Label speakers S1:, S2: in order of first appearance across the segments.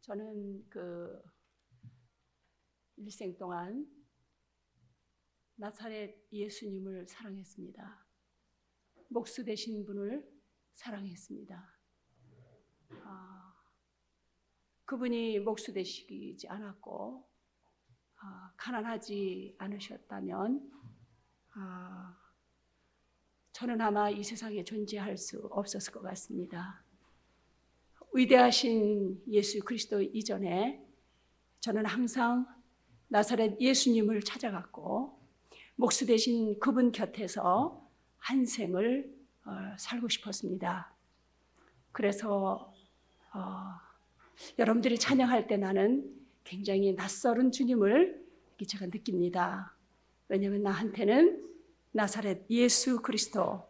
S1: 저는 일생 동안 나사렛 예수님을 사랑했습니다. 목수 되신 분을 사랑했습니다. 그분이 목수 되시지 않았고 가난하지 않으셨다면 저는 아마 이 세상에 존재할 수 없었을 것 같습니다. 위대하신 예수 그리스도 이전에 저는 항상 나사렛 예수님을 찾아갔고 목수 되신 그분 곁에서 한 생을 살고 싶었습니다. 그래서 여러분들이 찬양할 때 나는 굉장히 낯설은 주님을 제가 느낍니다. 왜냐하면 나한테는 나사렛 예수 그리스도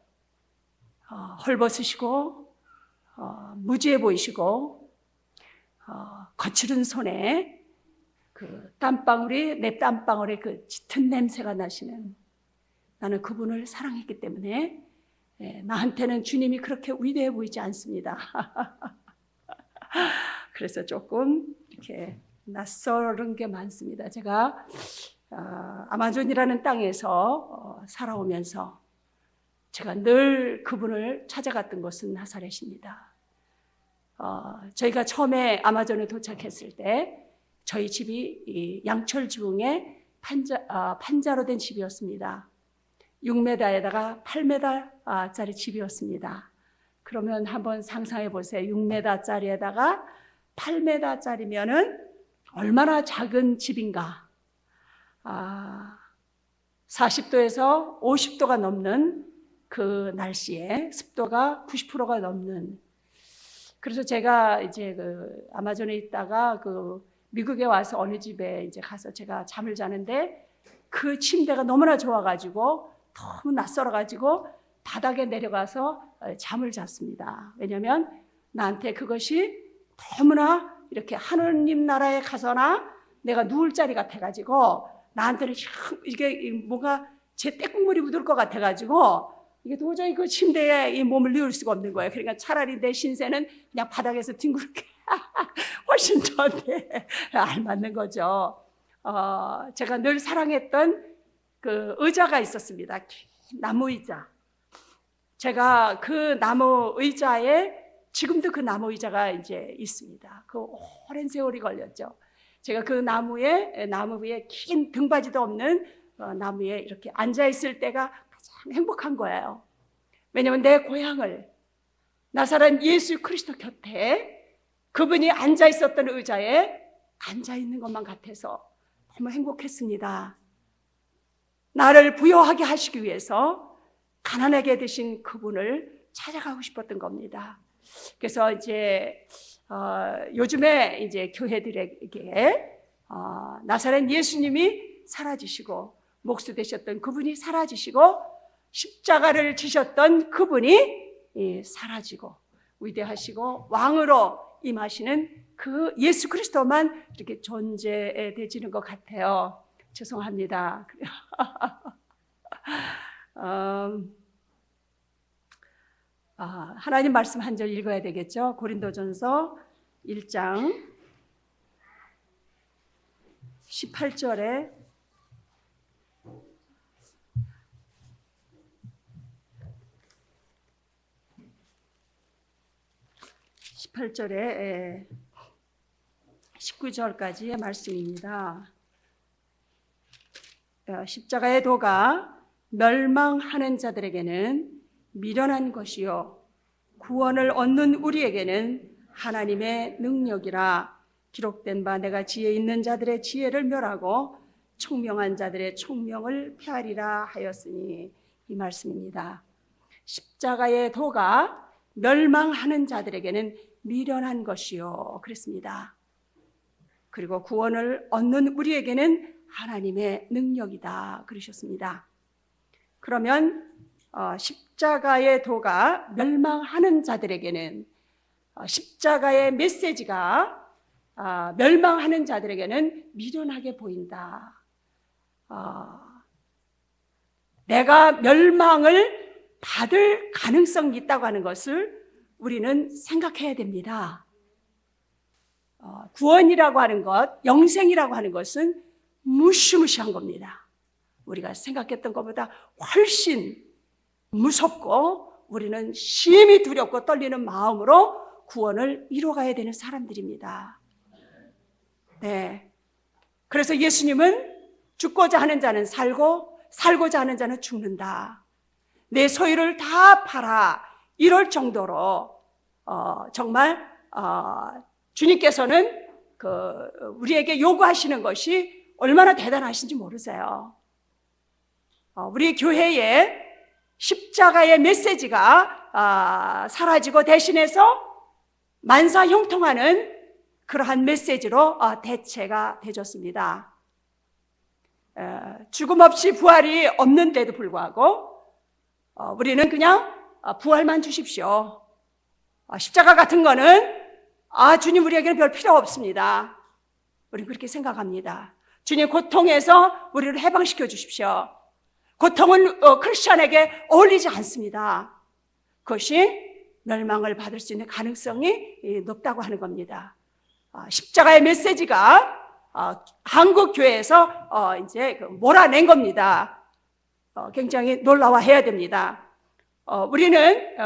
S1: 헐벗으시고 무지해 보이시고 거칠은 손에 내 땀방울에 짙은 냄새가 나시는, 나는 그분을 사랑했기 때문에 나한테는 주님이 그렇게 위대해 보이지 않습니다. 그래서 조금 이렇게 낯설은 게 많습니다. 제가 아마존이라는 땅에서 살아오면서 제가 늘 그분을 찾아갔던 곳은 나사렛입니다. 저희가 처음에 아마존에 도착했을 때 저희 집이 양철 지붕에 판자로 된 집이었습니다. 6m에다가 8m짜리 집이었습니다. 그러면 한번 상상해 보세요. 6m짜리에다가 8m짜리면은 얼마나 작은 집인가. 40도에서 50도가 넘는 그 날씨에 습도가 90%가 넘는. 그래서 제가 이제 아마존에 있다가 미국에 와서 어느 집에 이제 가서 제가 잠을 자는데 그 침대가 너무나 좋아가지고 너무 낯설어가지고 바닥에 내려가서 잠을 잤습니다. 왜냐하면 나한테 그것이 너무나 이렇게 하느님 나라에 가서나 내가 누울 자리 같아가지고 나한테는 이게 뭔가 제 떼국물이 묻을 것 같아가지고 이게 도저히 그 침대에 이 몸을 누울 수가 없는 거예요. 그러니까 차라리 내 신세는 그냥 바닥에서 뒹굴게 훨씬 저한테 알맞는 거죠. 제가 늘 사랑했던 그 의자가 있었습니다. 나무 의자. 제가 그 나무 의자에 지금도 그 나무 의자가 이제 있습니다. 그 오랜 세월이 걸렸죠. 제가 그 나무 위에 긴 등받이도 없는 나무에 이렇게 앉아 있을 때가 가장 행복한 거예요. 왜냐하면 내 고향을 나사렛 예수 그리스도 곁에 그분이 앉아 있었던 의자에 앉아 있는 것만 같아서 너무 행복했습니다. 나를 부요하게 하시기 위해서 가난하게 되신 그분을 찾아가고 싶었던 겁니다. 그래서 이제 요즘에 이제 교회들에게 나사렛 예수님이 사라지시고 목수 되셨던 그분이 사라지시고 십자가를 지셨던 그분이 사라지고 위대하시고 왕으로 임하시는 그 예수 그리스도만 이렇게 존재되지는 것 같아요. 죄송합니다. 하나님 말씀 한 절 읽어야 되겠죠. 고린도전서 1장 18절에 18절에 19절까지의 말씀입니다. 십자가의 도가 멸망하는 자들에게는 미련한 것이요 구원을 얻는 우리에게는 하나님의 능력이라. 기록된 바 내가 지혜 있는 자들의 지혜를 멸하고 총명한 자들의 총명을 폐하리라 하였으니, 이 말씀입니다. 십자가의 도가 멸망하는 자들에게는 미련한 것이요 그랬습니다. 그리고 구원을 얻는 우리에게는 하나님의 능력이다 그러셨습니다. 그러면 십자가의 도가 멸망하는 자들에게는, 십자가의 메시지가 멸망하는 자들에게는 미련하게 보인다. 내가 멸망을 받을 가능성이 있다고 하는 것을 우리는 생각해야 됩니다. 구원이라고 하는 것, 영생이라고 하는 것은 무시무시한 겁니다. 우리가 생각했던 것보다 훨씬 무섭고 우리는 심히 두렵고 떨리는 마음으로 구원을 이뤄가야 되는 사람들입니다. 네. 그래서 예수님은 죽고자 하는 자는 살고 살고자 하는 자는 죽는다. 내 소유를 다 팔아. 이럴 정도로 정말 주님께서는 우리에게 요구하시는 것이 얼마나 대단하신지 모르세요. 우리 교회에 십자가의 메시지가 사라지고 대신해서 만사형통하는 그러한 메시지로 대체가 되어졌습니다. 죽음 없이 부활이 없는데도 불구하고 우리는 그냥 부활만 주십시오. 십자가 같은 거는 주님 우리에게는 별 필요 없습니다. 우리는 그렇게 생각합니다. 주님 고통에서 우리를 해방시켜 주십시오. 고통은 크리스천에게 어울리지 않습니다. 그것이 멸망을 받을 수 있는 가능성이 높다고 하는 겁니다. 십자가의 메시지가 한국 교회에서 이제 몰아낸 겁니다. 굉장히 놀라워해야 됩니다. 우리는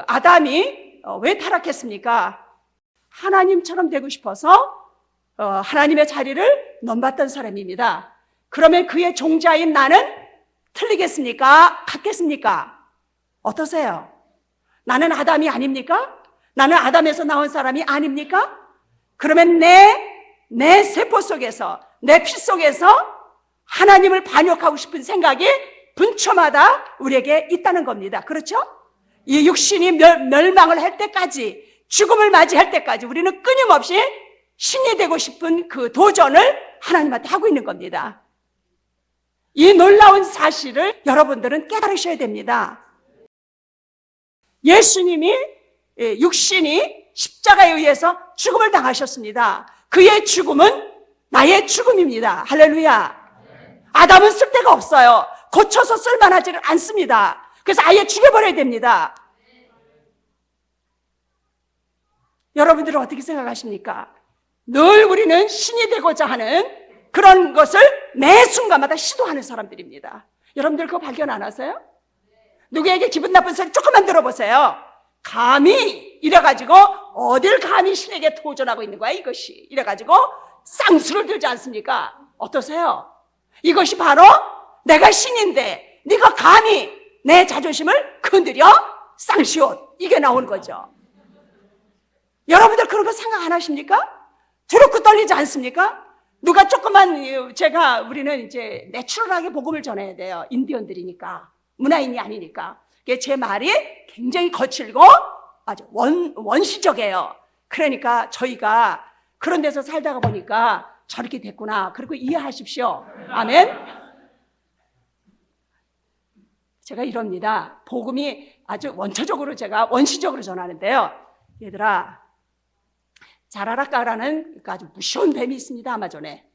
S1: 아담이 왜 타락했습니까? 하나님처럼 되고 싶어서 하나님의 자리를 넘봤던 사람입니다. 그러면 그의 종자인 나는 틀리겠습니까? 같겠습니까? 어떠세요? 나는 아담이 아닙니까? 나는 아담에서 나온 사람이 아닙니까? 그러면 내 세포 속에서, 내 피 속에서 하나님을 반역하고 싶은 생각이 분초마다 우리에게 있다는 겁니다. 그렇죠? 이 육신이 멸망을 할 때까지, 죽음을 맞이할 때까지 우리는 끊임없이 신이 되고 싶은 그 도전을 하나님한테 하고 있는 겁니다. 이 놀라운 사실을 여러분들은 깨달으셔야 됩니다. 예수님이 육신이 십자가에 의해서 죽음을 당하셨습니다. 그의 죽음은 나의 죽음입니다. 할렐루야. 아담은 쓸 데가 없어요. 고쳐서 쓸만하지는 않습니다. 그래서 아예 죽여버려야 됩니다. 여러분들은 어떻게 생각하십니까? 늘 우리는 신이 되고자 하는 그런 것을 매 순간마다 시도하는 사람들입니다. 여러분들 그거 발견 안 하세요? 누구에게 기분 나쁜 소리 조금만 들어보세요. 감히 이래가지고 어딜 감히 신에게 도전하고 있는 거야 이것이. 이래가지고 쌍수를 들지 않습니까? 어떠세요? 이것이 바로 내가 신인데 네가 감히 내 자존심을 건드려? 쌍시옷. 이게 나오는 거죠. 여러분들 그런 거 생각 안 하십니까? 두렵고 떨리지 않습니까? 누가 조금만 우리는 이제 내추럴하게 복음을 전해야 돼요. 인디언들이니까. 문화인이 아니니까. 제 말이 굉장히 거칠고 아주 원시적이에요. 그러니까 저희가 그런 데서 살다가 보니까 저렇게 됐구나. 그리고 이해하십시오. 아멘. 제가 이럽니다. 복음이 아주 원초적으로 제가 원시적으로 전하는데요. 얘들아, 자라라까라는 아주 무서운 뱀이 있습니다. 아마존에.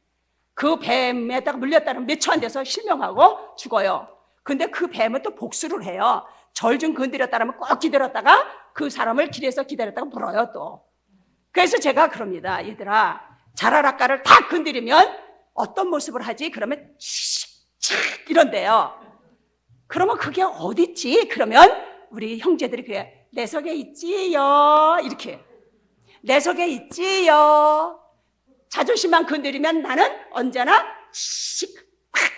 S1: 그 뱀에다가 물렸다는 몇 초 안 돼서 실명하고 죽어요. 근데 그 뱀은 또 복수를 해요. 절 좀 건드렸다면 꼭 기다렸다가 그 사람을 길에서 기다렸다가 물어요 또. 그래서 제가 그럽니다. 얘들아, 자라라까를 다 건드리면 어떤 모습을 하지? 그러면 칙칙 이런데요. 그러면 그게 어딨지? 그러면 우리 형제들이 그래, 내 속에 있지요. 이렇게. 내 속에 있지요. 자존심만 건드리면 나는 언제나 칙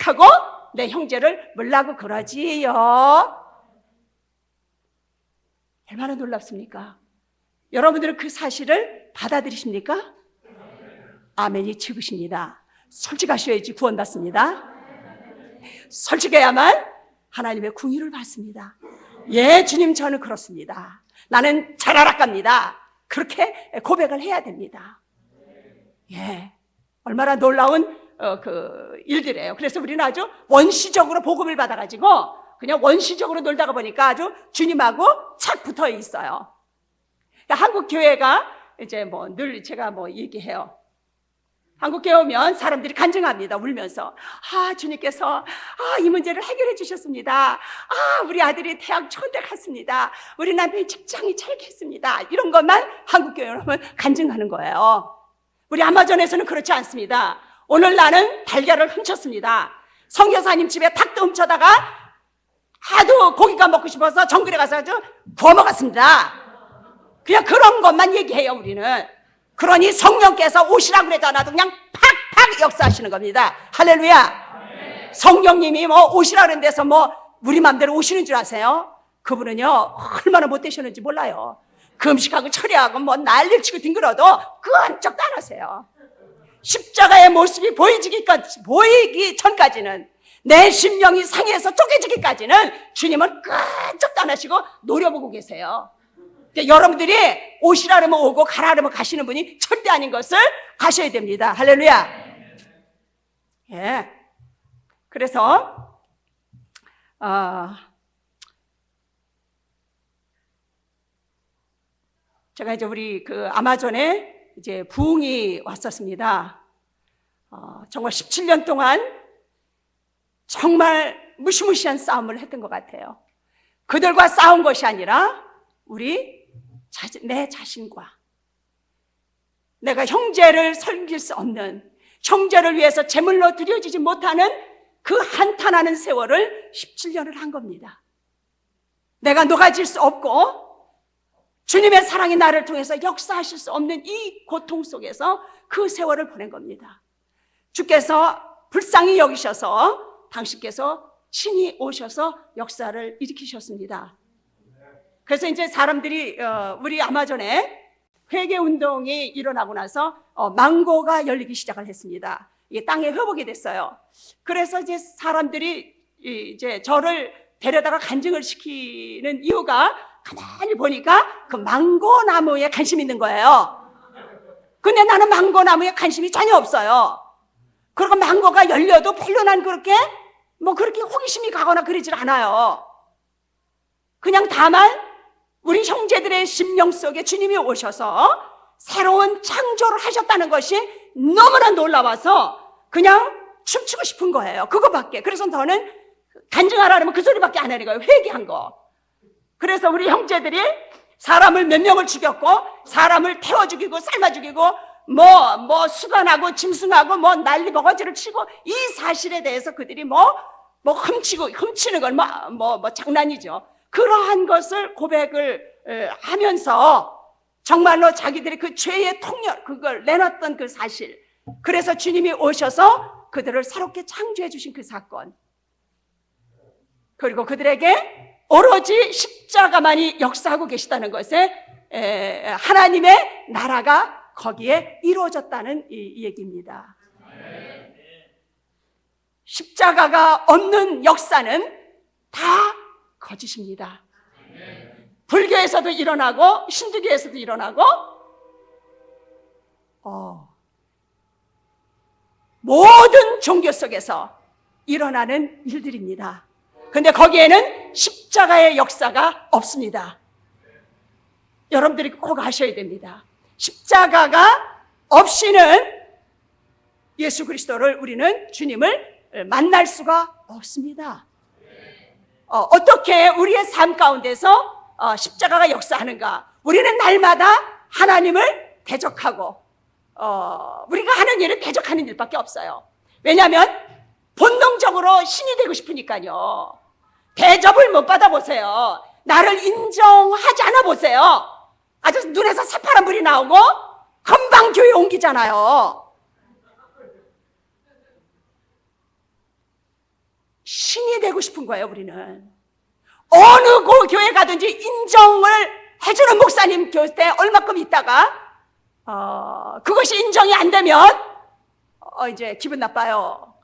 S1: 하고 내 형제를 물라고 그러지요. 얼마나 놀랍습니까? 여러분들은 그 사실을 받아들이십니까? 아멘이 적으십니다. 솔직하셔야지 구원받습니다. 솔직해야만 하나님의 궁유를 받습니다. 예, 주님 저는 그렇습니다. 나는 자라락갑니다. 그렇게 고백을 해야 됩니다. 예, 얼마나 놀라운 그 일들이에요. 그래서 우리는 아주 원시적으로 복음을 받아가지고 그냥 원시적으로 놀다가 보니까 아주 주님하고 착 붙어 있어요. 그러니까 한국 교회가 이제 늘 제가 얘기해요. 한국교회 오면 사람들이 간증합니다. 울면서. 주님께서 이 문제를 해결해 주셨습니다. 우리 아들이 대학 좋은 데 갔습니다. 우리 남편이 직장이 잘 됐습니다. 이런 것만 한국교회 오면 간증하는 거예요. 우리 아마존에서는 그렇지 않습니다. 오늘 나는 달걀을 훔쳤습니다. 성교사님 집에 닭도 훔쳐다가 하도 고기가 먹고 싶어서 정글에 가서 구워 먹었습니다. 그냥 그런 것만 얘기해요, 우리는. 그러니 성령께서 오시라고 그랬잖아도 그냥 팍팍 역사하시는 겁니다. 할렐루야. 성령님이 오시라고 그런 데서 우리 맘대로 오시는 줄 아세요? 그분은요, 얼마나 못되셨는지 몰라요. 금식하고 철회하고 난리를 치고 뒹굴어도 그 한쪽도 안 하세요. 십자가의 모습이 보이기 전까지는, 내 심령이 상해서 쪼개지기까지는 주님은 끈적도 안 하시고 노려보고 계세요. 여러분들이 오시라 그러면 오고 가라 그러면 가시는 분이 절대 아닌 것을 아셔야 됩니다. 할렐루야. 예. 그래서 제가 이제 우리 그 아마존에 이제 부흥이 왔었습니다. 정말 17년 동안 정말 무시무시한 싸움을 했던 것 같아요. 그들과 싸운 것이 아니라 내 자신과, 내가 형제를 섬길 수 없는, 형제를 위해서 제물로 드려지지 못하는 그 한탄하는 세월을 17년을 한 겁니다. 내가 녹아질 수 없고 주님의 사랑이 나를 통해서 역사하실 수 없는 이 고통 속에서 그 세월을 보낸 겁니다. 주께서 불쌍히 여기셔서 당신께서 친히 오셔서 역사를 일으키셨습니다. 그래서 이제 사람들이 우리 아마존에 회개 운동이 일어나고 나서 망고가 열리기 시작을 했습니다. 이게 땅에 회복이 됐어요. 그래서 이제 사람들이 이제 저를 데려다가 간증을 시키는 이유가, 가만히 보니까 그 망고 나무에 관심이 있는 거예요. 근데 나는 망고 나무에 관심이 전혀 없어요. 그리고 망고가 열려도 별로 난 그렇게 호기심이 가거나 그러질 않아요. 그냥 다만 우리 형제들의 심령 속에 주님이 오셔서 새로운 창조를 하셨다는 것이 너무나 놀라워서 그냥 춤추고 싶은 거예요. 그거밖에. 그래서 저는 간증하라 그러면 그 소리밖에 안 하는 거예요. 회개한 거. 그래서 우리 형제들이 사람을 몇 명을 죽였고, 사람을 태워 죽이고 삶아 죽이고 수관하고 짐승하고 난리 버거지를 치고, 이 사실에 대해서 그들이 훔치는 건 장난이죠. 그러한 것을 고백을 하면서 정말로 자기들이 그 죄의 통렬, 그걸 내놨던 그 사실, 그래서 주님이 오셔서 그들을 새롭게 창조해 주신 그 사건, 그리고 그들에게 오로지 십자가만이 역사하고 계시다는 것에 하나님의 나라가 거기에 이루어졌다는 이 얘기입니다. 십자가가 없는 역사는 다 거짓입니다. 불교에서도 일어나고 힌두교에서도 일어나고 모든 종교 속에서 일어나는 일들입니다. 근데 거기에는 십자가의 역사가 없습니다. 여러분들이 꼭 아셔야 됩니다. 십자가가 없이는 예수 그리스도를, 우리는 주님을 만날 수가 없습니다. 어떻게 우리의 삶 가운데서 십자가가 역사하는가? 우리는 날마다 하나님을 대적하고 우리가 하는 일은 대적하는 일밖에 없어요. 왜냐하면 본능적으로 신이 되고 싶으니까요. 대접을 못 받아보세요. 나를 인정하지 않아 보세요. 아주 눈에서 새파란 불이 나오고 금방 교회 옮기잖아요. 신이 되고 싶은 거예요. 우리는 어느 교회 가든지 인정을 해주는 목사님 곁에 얼마큼 있다가 그것이 인정이 안 되면 이제 기분 나빠요.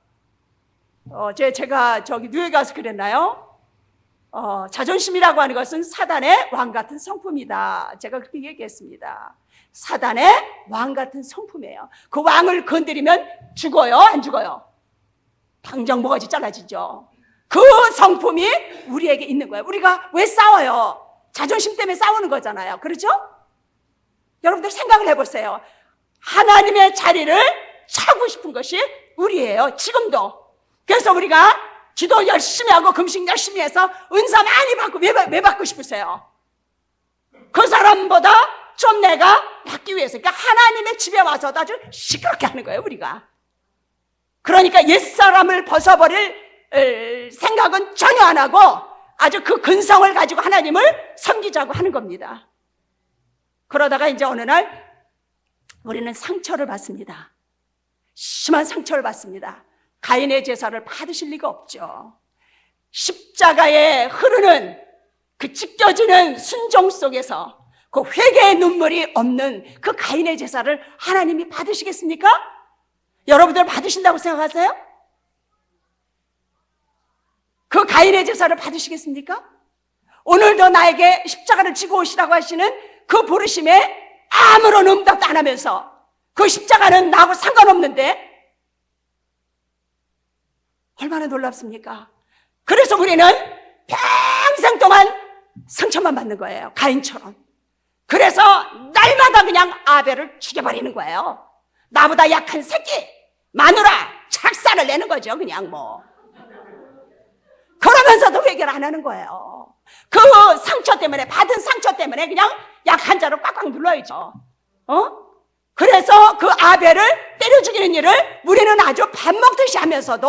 S1: 제가 뉴욕에 가서 그랬나요? 자존심이라고 하는 것은 사단의 왕 같은 성품이다. 제가 그렇게 얘기했습니다. 사단의 왕 같은 성품이에요. 그 왕을 건드리면 죽어요? 안 죽어요? 당장 뭐가지 잘라지죠. 그 성품이 우리에게 있는 거예요. 우리가 왜 싸워요? 자존심 때문에 싸우는 거잖아요. 그렇죠? 여러분들 생각을 해보세요. 하나님의 자리를 차고 싶은 것이 우리예요. 지금도. 그래서 우리가 기도 열심히 하고 금식 열심히 해서 은사 많이 받고 왜 받고 싶으세요? 그 사람보다 좀 내가 받기 위해서. 그러니까 하나님의 집에 와서도 아주 시끄럽게 하는 거예요, 우리가. 그러니까 옛사람을 벗어버릴 생각은 전혀 안 하고 아주 그 근성을 가지고 하나님을 섬기자고 하는 겁니다. 그러다가 이제 어느 날 우리는 상처를 받습니다. 심한 상처를 받습니다. 가인의 제사를 받으실 리가 없죠. 십자가에 흐르는 그 찢겨지는 순종 속에서 그 회개의 눈물이 없는 그 가인의 제사를 하나님이 받으시겠습니까? 여러분들 받으신다고 생각하세요? 그 가인의 제사를 받으시겠습니까? 오늘도 나에게 십자가를 지고 오시라고 하시는 그 부르심에 아무런 응답도 안 하면서 그 십자가는 나하고 상관없는데 얼마나 놀랍습니까? 그래서 우리는 평생 동안 상처만 받는 거예요. 가인처럼. 그래서 날마다 그냥 아벨을 죽여버리는 거예요. 나보다 약한 새끼, 마누라, 착사를 내는 거죠. 그냥 뭐. 그러면서도 해결 안 하는 거예요. 그 상처 때문에, 받은 상처 때문에 그냥 약한 자로 꽉꽉 눌러야죠. 그래서 그 아벨을 때려 죽이는 일을 우리는 아주 밥 먹듯이 하면서도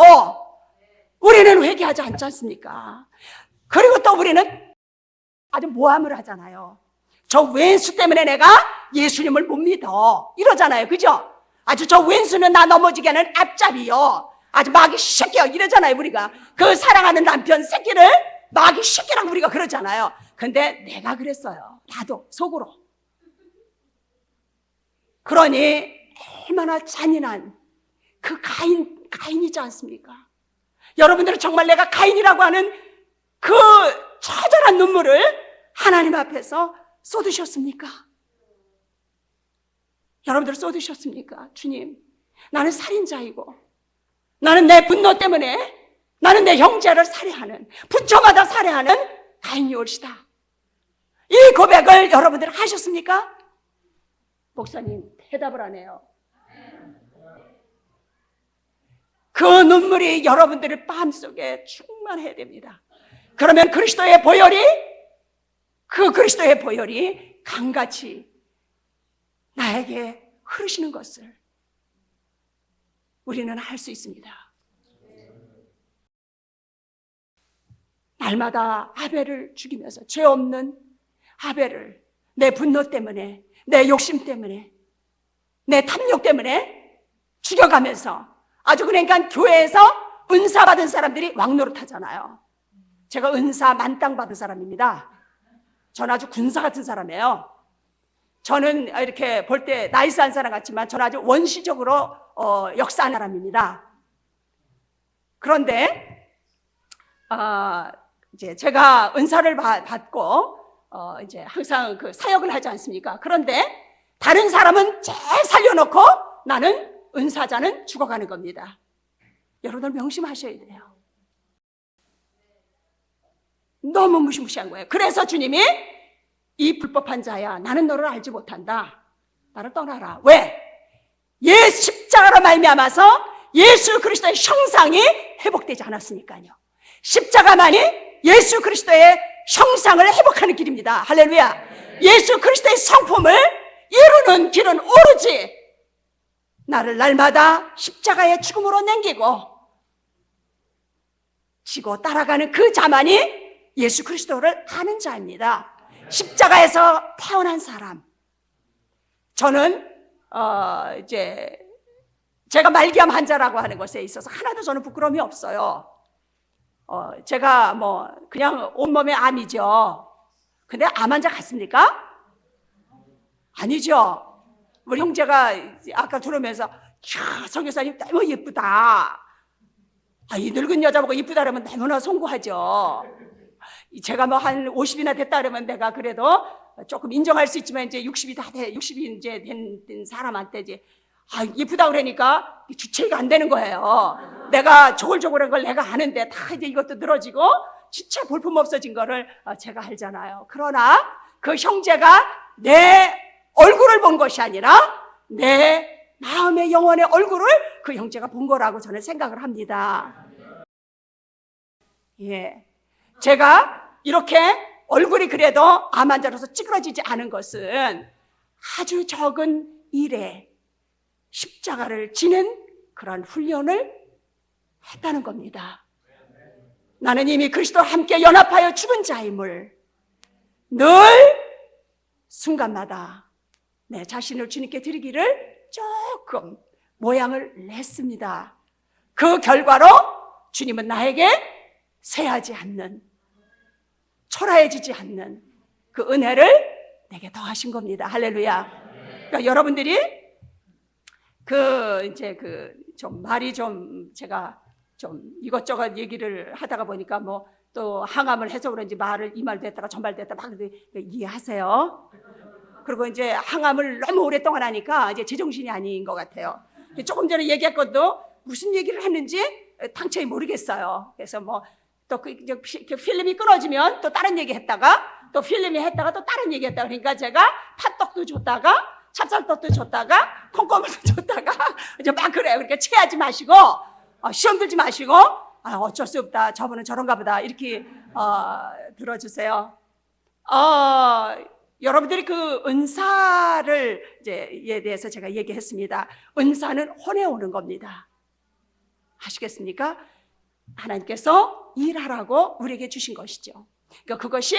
S1: 우리는 회개하지 않지 않습니까? 그리고 또 우리는 아주 모함을 하잖아요. 저 왼수 때문에 내가 예수님을 못 믿어 이러잖아요. 그죠? 아주 저 왼수는 나 넘어지게 하는 앞잡이요, 아주 마귀 새끼요 이러잖아요. 우리가 그 사랑하는 남편 새끼를 마귀 새끼라고 우리가 그러잖아요. 근데 내가 그랬어요. 나도 속으로. 그러니 얼마나 잔인한 그 가인이지 않습니까? 여러분들은 정말 내가 가인이라고 하는 그 처절한 눈물을 하나님 앞에서 쏟으셨습니까? 여러분들 쏟으셨습니까? 주님, 나는 살인자이고 나는 내 분노 때문에 나는 내 형제를 살해하는, 부처마다 살해하는 가인이 옳시다. 이 고백을 여러분들 하셨습니까? 목사님 대답을 안 해요. 그 눈물이 여러분들의 마음속에 충만해야 됩니다. 그러면 그리스도의 보혈이, 그 그리스도의 보혈이 강같이 나에게 흐르시는 것을 우리는 할 수 있습니다. 날마다 아벨을 죽이면서, 죄 없는 아벨을 내 분노 때문에, 내 욕심 때문에, 내 탐욕 때문에 죽여가면서, 아주 그러니까 교회에서 은사 받은 사람들이 왕노릇 하잖아요. 제가 은사 만땅 받은 사람입니다. 저는 아주 군사 같은 사람이에요. 저는 이렇게 볼 때 나이스한 사람 같지만 저는 아주 원시적으로 역사한 사람입니다. 그런데 이제 제가 은사를 받고 이제 항상 그 사역을 하지 않습니까? 그런데 다른 사람은 잘 살려놓고 나는 은사자는 죽어가는 겁니다. 여러분들 명심하셔야 돼요. 너무 무시무시한 거예요. 그래서 주님이 이 불법한 자야, 나는 너를 알지 못한다. 나를 떠나라. 왜? 십자가로 말미암아서 예수 그리스도의 형상이 회복되지 않았으니까요. 십자가만이 예수 그리스도의 형상을 회복하는 길입니다. 할렐루야. 예수 그리스도의 성품을 이루는 길은 오로지 나를 날마다 십자가의 죽음으로 남기고 지고 따라가는 그 자만이 예수 그리스도를 아는 자입니다. 십자가에서 태어난 사람. 저는 이제 제가 말기암 환자라고 하는 것에 있어서 하나도 저는 부끄러움이 없어요. 제가 뭐 그냥 온몸에 암이죠. 근데 암 환자 같습니까? 아니죠. 우리 형제가 아까 들으면서 야, 선교사님 너무 예쁘다. 이 늙은 여자 보고 예쁘다 그러면 너무나 송구하죠. 제가 뭐 한 50이나 됐다 그러면 내가 그래도 조금 인정할 수 있지만 이제 60이 이제 된 사람한테 이제 예쁘다 그러니까 주체가 안 되는 거예요. 내가 조글조글한 걸 내가 아는데 다 이제 이것도 늘어지고 진짜 볼품 없어진 거를 제가 알잖아요. 그러나 그 형제가 내 얼굴을 본 것이 아니라 내 마음의 영혼의 얼굴을 그 형제가 본 거라고 저는 생각을 합니다. 예, 제가 이렇게 얼굴이 그래도 암 환자로서 찌그러지지 않은 것은 아주 적은 일에 십자가를 지는 그런 훈련을 했다는 겁니다. 나는 이미 그리스도와 함께 연합하여 죽은 자임을 늘 순간마다 내 자신을 주님께 드리기를 조금 모양을 냈습니다. 그 결과로 주님은 나에게 쇠하지 않는, 초라해지지 않는 그 은혜를 내게 더하신 겁니다. 할렐루야. 그러니까 여러분들이 좀 말이 좀 제가 좀 이것저것 얘기를 하다가 보니까 뭐 또 항암을 해서 그런지 말을 이 말도 했다가 저 말도 했다가 막 이해하세요. 그리고 이제 항암을 너무 오랫동안 하니까 이제 제정신이 아닌 것 같아요. 조금 전에 얘기했거든요. 무슨 얘기를 했는지 당초에 모르겠어요. 그래서 뭐 또 필름이 끊어지면 또 다른 얘기 했다가 또 필름이 했다가 또 다른 얘기 했다가 그러니까 제가 팥떡도 줬다가 찹쌀떡도 줬다가 콩고물도 줬다가 이제 막 그래요. 그러니까 체하지 마시고 시험 들지 마시고 어쩔 수 없다. 저분은 저런가 보다. 이렇게 들어주세요. 여러분들이 그 은사를 이제에 대해서 제가 얘기했습니다. 은사는 혼에 오는 겁니다. 아시겠습니까? 하나님께서 일하라고 우리에게 주신 것이죠. 그러니까 그것이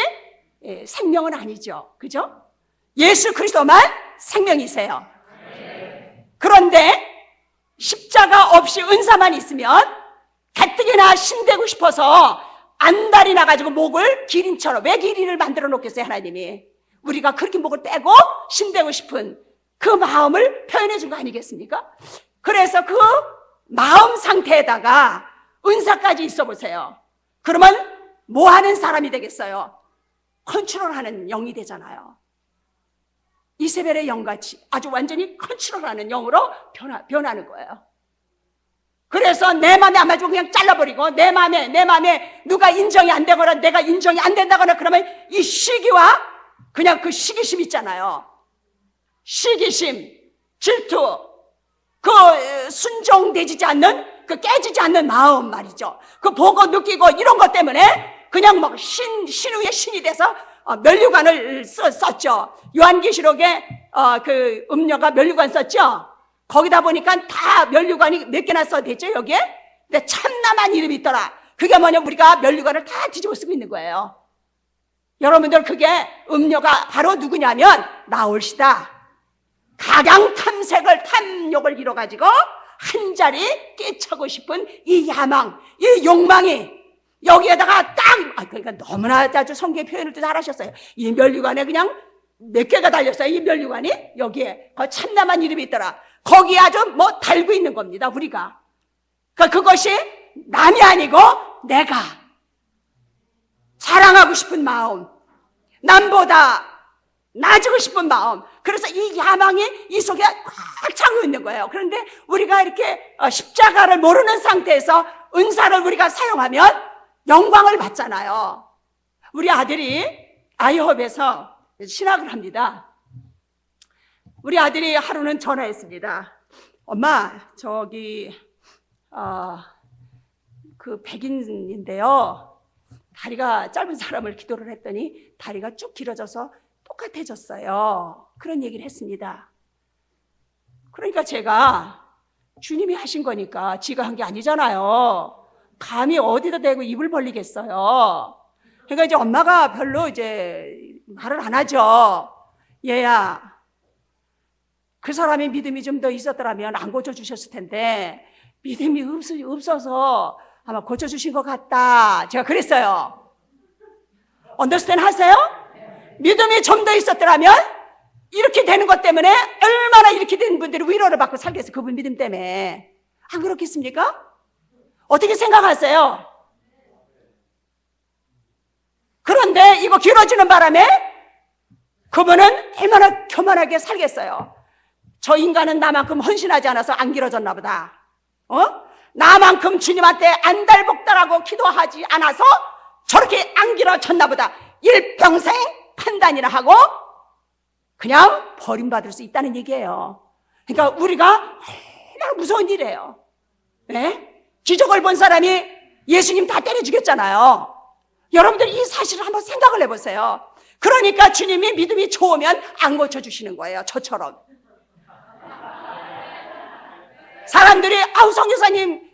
S1: 생명은 아니죠. 그죠? 예수 그리스도만 생명이세요. 그런데 십자가 없이 은사만 있으면 가뜩이나 신되고 싶어서 안달이 나가지고 목을 기린처럼, 왜 기린을 만들어 놓겠어요 하나님이? 우리가 그렇게 목을 빼고 신되고 싶은 그 마음을 표현해 준 거 아니겠습니까? 그래서 그 마음 상태에다가 은사까지 있어 보세요. 그러면 뭐 하는 사람이 되겠어요? 컨트롤하는 영이 되잖아요. 이세벨의 영같이 아주 완전히 컨트롤하는 영으로 변하는 거예요. 그래서 내 마음에 안 맞으면 그냥 잘라버리고 내 마음에 누가 인정이 안 되거나 내가 인정이 안 된다거나 그러면 이 시기와 그냥 그 시기심 있잖아요. 시기심, 질투, 그 순종되지 않는, 그 깨지지 않는 마음 말이죠. 그 보고 느끼고 이런 것 때문에 그냥 막 신 위에 신이 돼서 면류관을 썼죠. 요한계시록에 그 음녀가 면류관 썼죠. 거기다 보니까 다 면류관이 몇 개나 써댔죠 여기에? 근데 참남한 이름이 있더라. 그게 뭐냐, 우리가 면류관을 다 뒤집어 쓰고 있는 거예요. 여러분들 그게 음녀가 바로 누구냐면 나올시다. 가강 탐욕을 이뤄가지고 한 자리 깨차고 싶은 이 야망, 이 욕망이 여기에다가 그러니까 너무나 아주 성경의 표현을 또 잘하셨어요. 이 면류관에 그냥 몇 개가 달렸어요. 이 면류관이 여기에 참남한 이름이 있더라. 거기에 아주 뭐 달고 있는 겁니다. 우리가. 그러니까 그것이 남이 아니고 내가 사랑하고 싶은 마음, 남보다 나아지고 싶은 마음. 그래서 이 야망이 이 속에 꽉 차고 있는 거예요. 그런데 우리가 이렇게 십자가를 모르는 상태에서 은사를 우리가 사용하면 영광을 받잖아요. 우리 아들이 아이홉에서 신학을 합니다. 우리 아들이 하루는 전화했습니다. 엄마, 저기 그 백인인데요, 다리가 짧은 사람을 기도를 했더니 다리가 쭉 길어져서 똑같아졌어요. 그런 얘기를 했습니다. 그러니까 제가 주님이 하신 거니까 지가 한 게 아니잖아요. 감히 어디다 대고 입을 벌리겠어요. 그러니까 이제 엄마가 별로 이제 말을 안 하죠. 얘야, 그 사람이 믿음이 좀 더 있었더라면 안 고쳐주셨을 텐데 믿음이 없어서 아마 고쳐주신 것 같다. 제가 그랬어요. 언더스탠드 하세요? 믿음이 좀 더 있었더라면 이렇게 되는 것 때문에 얼마나 이렇게 된 분들이 위로를 받고 살겠어요. 그분 믿음 때문에. 안 그렇겠습니까? 어떻게 생각하세요? 그런데 이거 길어지는 바람에 그분은 얼마나 교만하게 살겠어요. 저 인간은 나만큼 헌신하지 않아서 안 길어졌나 보다. 나만큼 주님한테 안달복달하고 기도하지 않아서 저렇게 안 길어졌나 보다. 일평생 판단이나 하고 그냥 버림받을 수 있다는 얘기예요. 그러니까 우리가 얼마나 무서운 일이에요. 네? 기적을 본 사람이 예수님 다 때려 죽였잖아요. 여러분들 이 사실을 한번 생각을 해보세요. 그러니까 주님이 믿음이 좋으면 안 고쳐주시는 거예요. 저처럼. 사람들이 아우 선교사님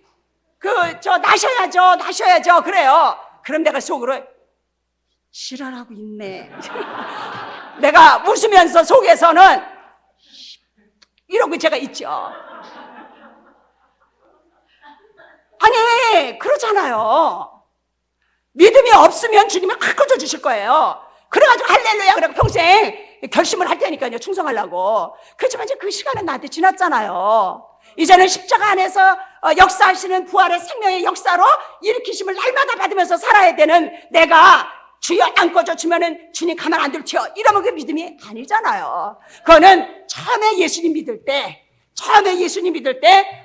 S1: 나셔야죠 그래요. 그럼 내가 속으로 지랄하고 있네. 내가 웃으면서 속에서는 이러고 제가 있죠. 아니 그렇잖아요. 믿음이 없으면 주님이 확 고쳐주실 거예요. 그래가지고 할렐루야 그러고 평생 결심을 할 테니까요. 충성하려고. 그렇지만 이제 그 시간은 나한테 지났잖아요. 이제는 십자가 안에서 역사하시는 부활의 생명의 역사로 일으키심을 날마다 받으면서 살아야 되는 내가 주여 안 꺼져주면은 주님 가만 안 둘지요. 이러면 그 믿음이 아니잖아요. 그거는 처음에 예수님 믿을 때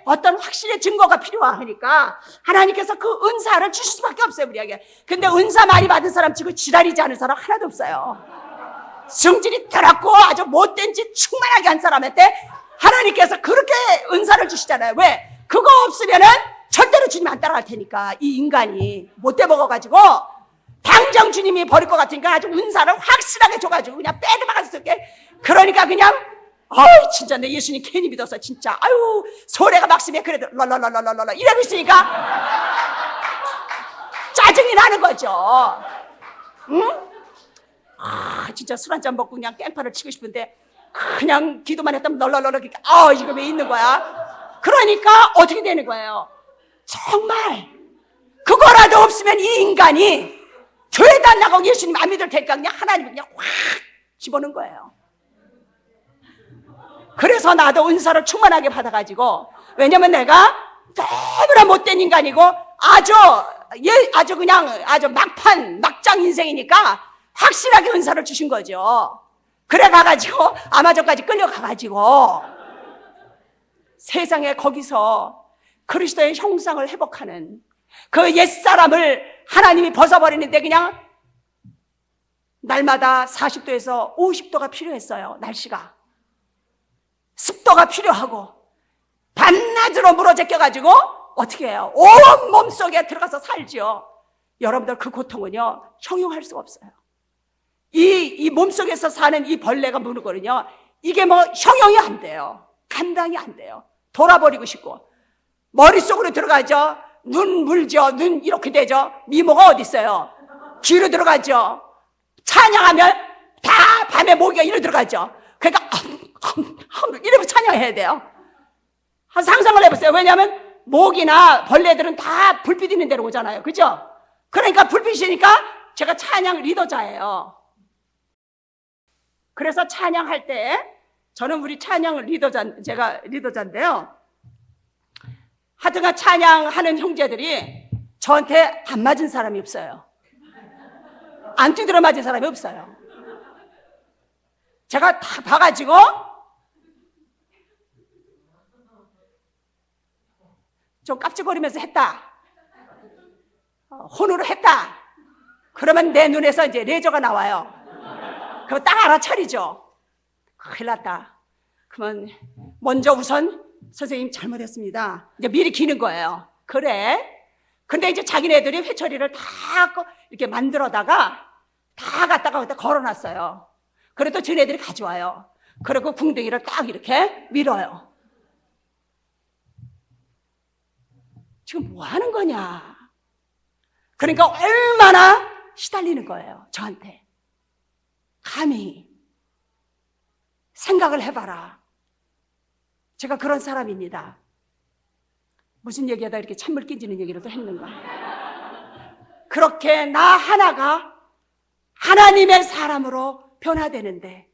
S1: 어떤 확실의 증거가 필요하니까 하나님께서 그 은사를 주실 수밖에 없어요, 우리에게. 근데 은사 많이 받은 사람 치고 지랄이지 않은 사람 하나도 없어요. 성질이 더럽고 아주 못된 짓 충만하게 한 사람한테 하나님께서 그렇게 은사를 주시잖아요. 왜? 그거 없으면은 절대로 주님 안 따라갈 테니까. 이 인간이 못돼 먹어가지고 당장 주님이 버릴 것 같으니까 아주 은사를 확실하게 줘가지고 그냥 빼드박아서 쓸게. 그러니까 그냥 진짜 내 예수님 괜히 믿어서 진짜 소래가 막심에 그래도 랄랄랄랄랄라 이러고 있으니까 짜증이 나는 거죠. 응? 진짜 술 한잔 먹고 그냥 깽판을 치고 싶은데 그냥 기도만 했다면 널널널 이거 왜 있는 거야? 그러니까 어떻게 되는 거예요? 정말 그거라도 없으면 이 인간이 교회도 안 나가고 예수님 안 믿을 테니까 그냥 하나님을 그냥 확 집어넣은 거예요. 그래서 나도 은사를 충만하게 받아가지고, 왜냐면 내가 너무나 못된 인간이고 아주 그냥 막장 인생이니까 확실하게 은사를 주신 거죠. 그래 가가지고 아마존까지 끌려가가지고 세상에 거기서 그리스도의 형상을 회복하는 그 옛사람을 하나님이 벗어버리는데 그냥 날마다 40도에서 50도가 필요했어요. 날씨가 습도가 필요하고 밤낮으로 물어제껴가지고 어떻게 해요? 온 몸속에 들어가서 살지요. 여러분들 그 고통은요 형용할 수가 없어요. 이 몸속에서 사는 이 벌레가 무는거든요. 이게 뭐 형용이 안 돼요. 감당이 안 돼요. 돌아버리고 싶고 머릿속으로 들어가죠. 눈 물죠. 눈 이렇게 되죠. 미모가 어디 있어요? 귀로 들어가죠. 찬양하면 다 밤에 모기가 이리로 들어가죠. 그러니까 이러면 찬양해야 돼요. 상상을 해보세요. 왜냐하면 모기나 벌레들은 다 불빛 있는 데로 오잖아요. 그죠? 그러니까 불빛이니까 제가 찬양 리더자예요. 그래서 찬양할 때 저는 우리 찬양 제가 리더자인데요. 하여튼간 찬양하는 형제들이 저한테 안 맞은 사람이 없어요. 안 두드려 맞은 사람이 없어요. 제가 다 봐가지고 좀 깝죽거리면서 했다. 혼으로 했다. 그러면 내 눈에서 이제 레저가 나와요. 그럼 딱 알아차리죠. 큰일 났다. 그러면 먼저 우선 선생님 잘못했습니다. 이제 미리 기는 거예요. 그래. 근데 이제 자기네들이 회초리를 다 이렇게 만들어다가 다 갖다가 거기다 걸어놨어요. 그래도 저네들이 가져와요. 그리고 궁둥이를 딱 이렇게 밀어요. 지금 뭐 하는 거냐? 그러니까 얼마나 시달리는 거예요. 저한테. 감히 생각을 해봐라. 제가 그런 사람입니다. 무슨 얘기하다 이렇게 찬물 끼지는 얘기를 또 했는가. 그렇게 나 하나가 하나님의 사람으로 변화되는데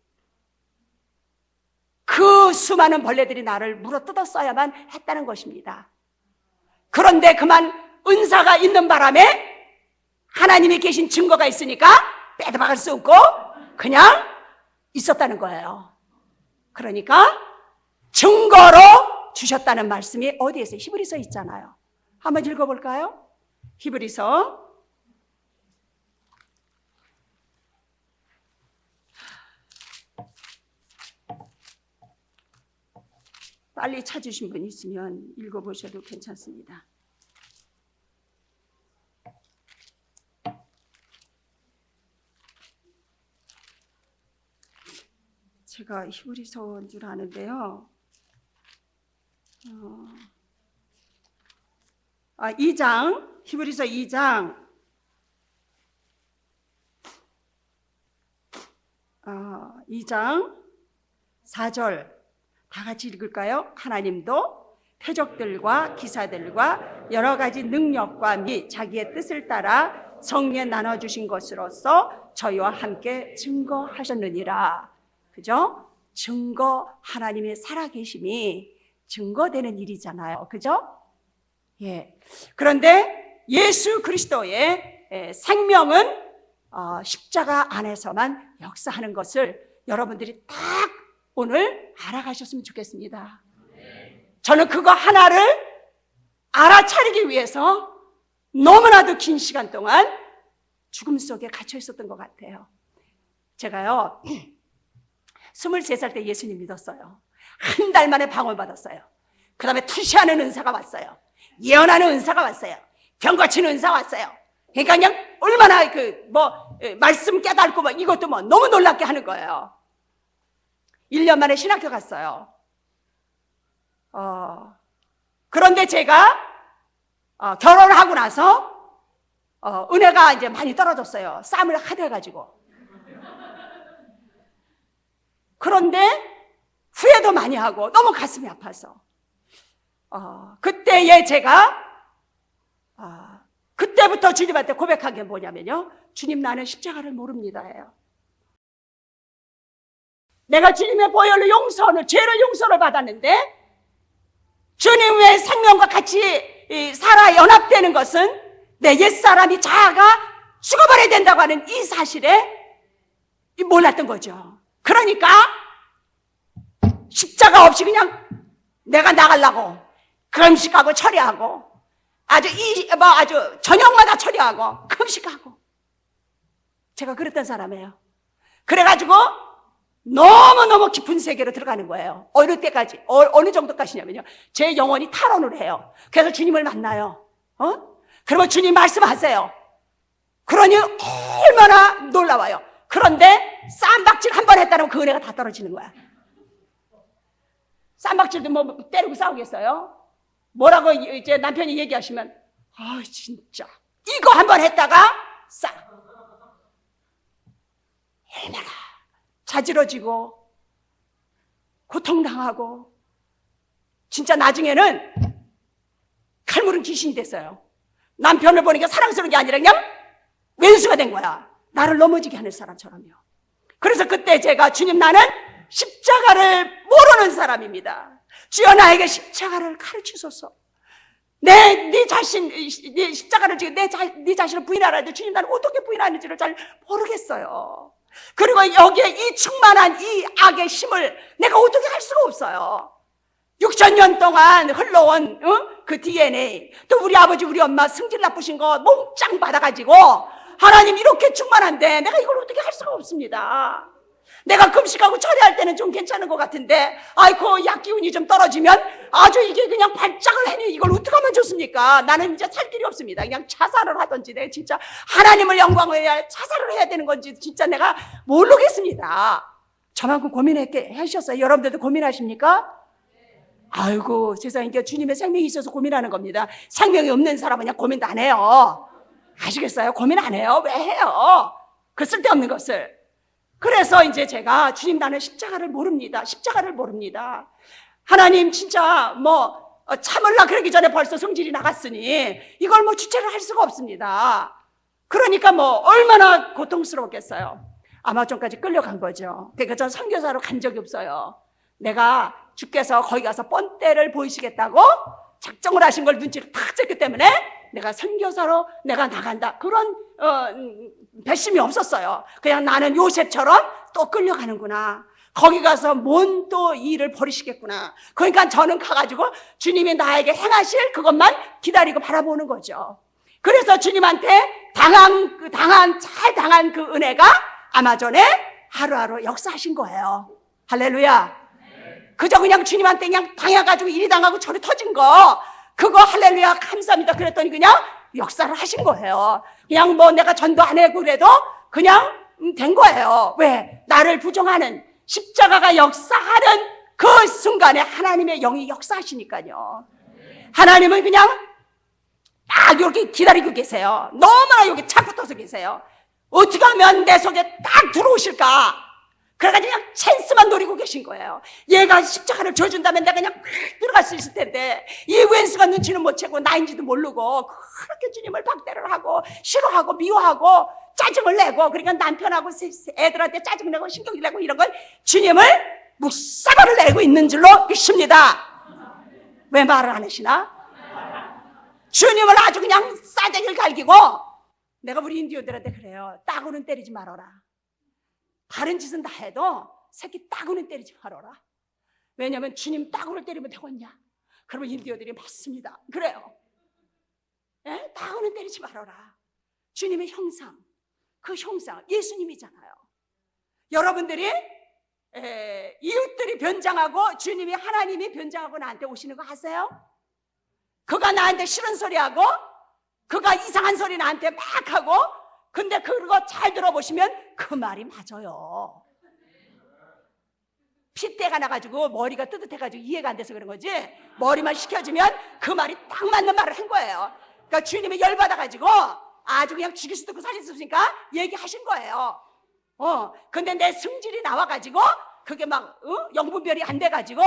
S1: 그 수많은 벌레들이 나를 물어뜯었어야만 했다는 것입니다. 그런데 그만 은사가 있는 바람에 하나님이 계신 증거가 있으니까 빼도박을 수 없고 그냥 있었다는 거예요. 그러니까 증거로 주셨다는 말씀이 어디에 있어요? 히브리서 있잖아요. 한번 읽어볼까요? 히브리서 빨리 찾으신 분 있으면 읽어보셔도 괜찮습니다. 제가 히브리서인 줄 아는데요. 2장, 히브리서 2장 2장 4절 다 같이 읽을까요? 하나님도 표적들과 기사들과 여러 가지 능력과 및 자기의 뜻을 따라 성령에 나눠주신 것으로서 저희와 함께 증거하셨느니라. 그죠? 증거, 하나님의 살아계심이 증거되는 일이잖아요. 그죠? 예. 그런데 예수 그리스도의 생명은 십자가 안에서만 역사하는 것을 여러분들이 딱 오늘 알아가셨으면 좋겠습니다. 저는 그거 하나를 알아차리기 위해서 너무나도 긴 시간 동안 죽음 속에 갇혀 있었던 것 같아요. 제가요 23살 때 예수님 믿었어요. 한 달 만에 방언 받았어요. 그 다음에 투시하는 은사가 왔어요. 예언하는 은사가 왔어요. 병 고치는 은사가 왔어요. 그러니까 그냥 얼마나 말씀 깨닫고 이것도 너무 놀랍게 하는 거예요. 1년 만에 신학교 갔어요. 그런데 제가 결혼을 하고 나서 은혜가 이제 많이 떨어졌어요. 싸움을 하도 해가지고. 그런데 후회도 많이 하고 너무 가슴이 아파서 그때에 제가 그때부터 주님한테 고백한 게 뭐냐면요, 주님 나는 십자가를 모릅니다 해요. 내가 주님의 보혈로 용서를, 죄를 용서를 받았는데 주님의 생명과 같이 살아 연합되는 것은 내 옛사람이 자아가 죽어버려야 된다고 하는 이 사실에 몰랐던 거죠. 그러니까 십자가 없이 그냥 내가 나가려고 금식하고 처리하고 아주 저녁마다 처리하고 금식하고 제가 그랬던 사람이에요. 그래가지고 너무너무 깊은 세계로 들어가는 거예요. 어느 때까지, 어느 정도까지냐면요, 제 영혼이 탈원을 해요. 그래서 주님을 만나요. 그러면 주님 말씀하세요. 그러니 얼마나 놀라워요. 그런데 쌈박질 한 번 했다면 그 은혜가 다 떨어지는 거야. 쌈박질도 때리고 싸우겠어요? 뭐라고 이제 남편이 얘기하시면 진짜 이거 한 번 했다가 얼마나 자지러지고 고통당하고 진짜 나중에는 칼물은 귀신이 됐어요. 남편을 보니까 사랑스러운 게 아니라 그냥 왼수가 된 거야. 나를 넘어지게 하는 사람처럼요. 그래서 그때 제가 주님 나는 십자가를 모르는 사람입니다. 주여 나에게 십자가를 가르치소서. 네 십자가를 지금 네 자신을 부인하라는데 주님 나는 어떻게 부인하는지를 잘 모르겠어요. 그리고 여기에 이 충만한 이 악의 힘을 내가 어떻게 할 수가 없어요. 6,000년 동안 흘러온 그 DNA, 또 우리 아버지 우리 엄마 성질 나쁘신 거 몽짱 받아가지고 하나님 이렇게 충만한데 내가 이걸 어떻게 할 수가 없습니다. 내가 금식하고 처리할 때는 좀 괜찮은 것 같은데 그 약 기운이 좀 떨어지면 아주 이게 그냥 발작을 해니 이걸 어떻게 하면 좋습니까? 나는 이제 살 길이 없습니다. 그냥 자살을 하든지 내가 진짜 하나님을 영광을 해야 자살을 해야 되는 건지 진짜 내가 모르겠습니다. 저만큼 고민하셨어요? 여러분들도 고민하십니까? 아이고 세상에, 이게 주님의 생명이 있어서 고민하는 겁니다. 생명이 없는 사람은 그냥 고민도 안 해요. 아시겠어요? 고민 안 해요. 왜 해요? 그 쓸데없는 것을. 그래서 이제 제가 주님 나는 십자가를 모릅니다. 십자가를 모릅니다. 하나님 진짜 참을라 그러기 전에 벌써 성질이 나갔으니 이걸 주체를 할 수가 없습니다. 그러니까 얼마나 고통스러웠겠어요. 아마존까지 끌려간 거죠. 그러니까 전 선교사로 간 적이 없어요. 내가 주께서 거기 가서 뻔때를 보이시겠다고 작정을 하신 걸 눈치를 탁 챘기 때문에 내가 선교사로 내가 나간다, 그런 배심이 없었어요. 그냥 나는 요셉처럼 또 끌려가는구나, 거기 가서 뭔 또 일을 벌이시겠구나. 그러니까 저는 가가지고 주님이 나에게 행하실 그것만 기다리고 바라보는 거죠. 그래서 주님한테 잘 당한 그 은혜가 아마존에 하루하루 역사하신 거예요. 할렐루야. 그저 그냥 주님한테 그냥 당해가지고 이리 당하고 저리 터진 거, 그거 할렐루야 감사합니다 그랬더니 그냥 역사를 하신 거예요. 그냥 뭐 내가 전도 안 해고 그래도 그냥 된 거예요. 왜? 나를 부정하는, 십자가가 역사하는 그 순간에 하나님의 영이 역사하시니까요. 하나님은 그냥 딱 이렇게 기다리고 계세요. 너무나 여기 착 붙어서 계세요. 어떻게 하면 내 속에 딱 들어오실까? 그래가지고 그냥 찬스만 노리고 계신 거예요. 얘가 십자가를 져준다면 내가 그냥 들어갈 수 있을 텐데, 이 웬수가 눈치는 못 채고 나인지도 모르고 그렇게 주님을 박대를 하고 싫어하고 미워하고 짜증을 내고, 그러니까 남편하고 애들한테 짜증내고 신경질 내고 이런 걸 주님을 묵사발을 내고 있는 줄로 믿습니다. 왜 말을 안 하시나? 주님을 아주 그냥 싸대기를 갈기고, 내가 우리 인디오들한테 그래요. 따구는 때리지 말아라. 다른 짓은 다 해도 새끼 따구는 때리지 말아라. 왜냐하면 주님 따구를 때리면 되겠냐? 그러면 인디오들이 맞습니다. 그래요. 예? 따구는 때리지 말아라. 주님의 형상, 그 형상 예수님이잖아요. 여러분들이 이웃들이 변장하고 주님이, 하나님이 변장하고 나한테 오시는 거 아세요? 그가 나한테 싫은 소리하고 그가 이상한 소리 나한테 막 하고, 근데 그거 잘 들어보시면 그 말이 맞아요. 핏대가 나가지고 머리가 뜨뜻해가지고 이해가 안 돼서 그런 거지, 머리만 식혀지면 그 말이 딱 맞는 말을 한 거예요. 그러니까 주님이 열받아가지고 아주 그냥 죽일 수도 없고 살릴 수 없으니까 얘기하신 거예요. 근데 내 성질이 나와가지고 그게 막 영분별이 안 돼가지고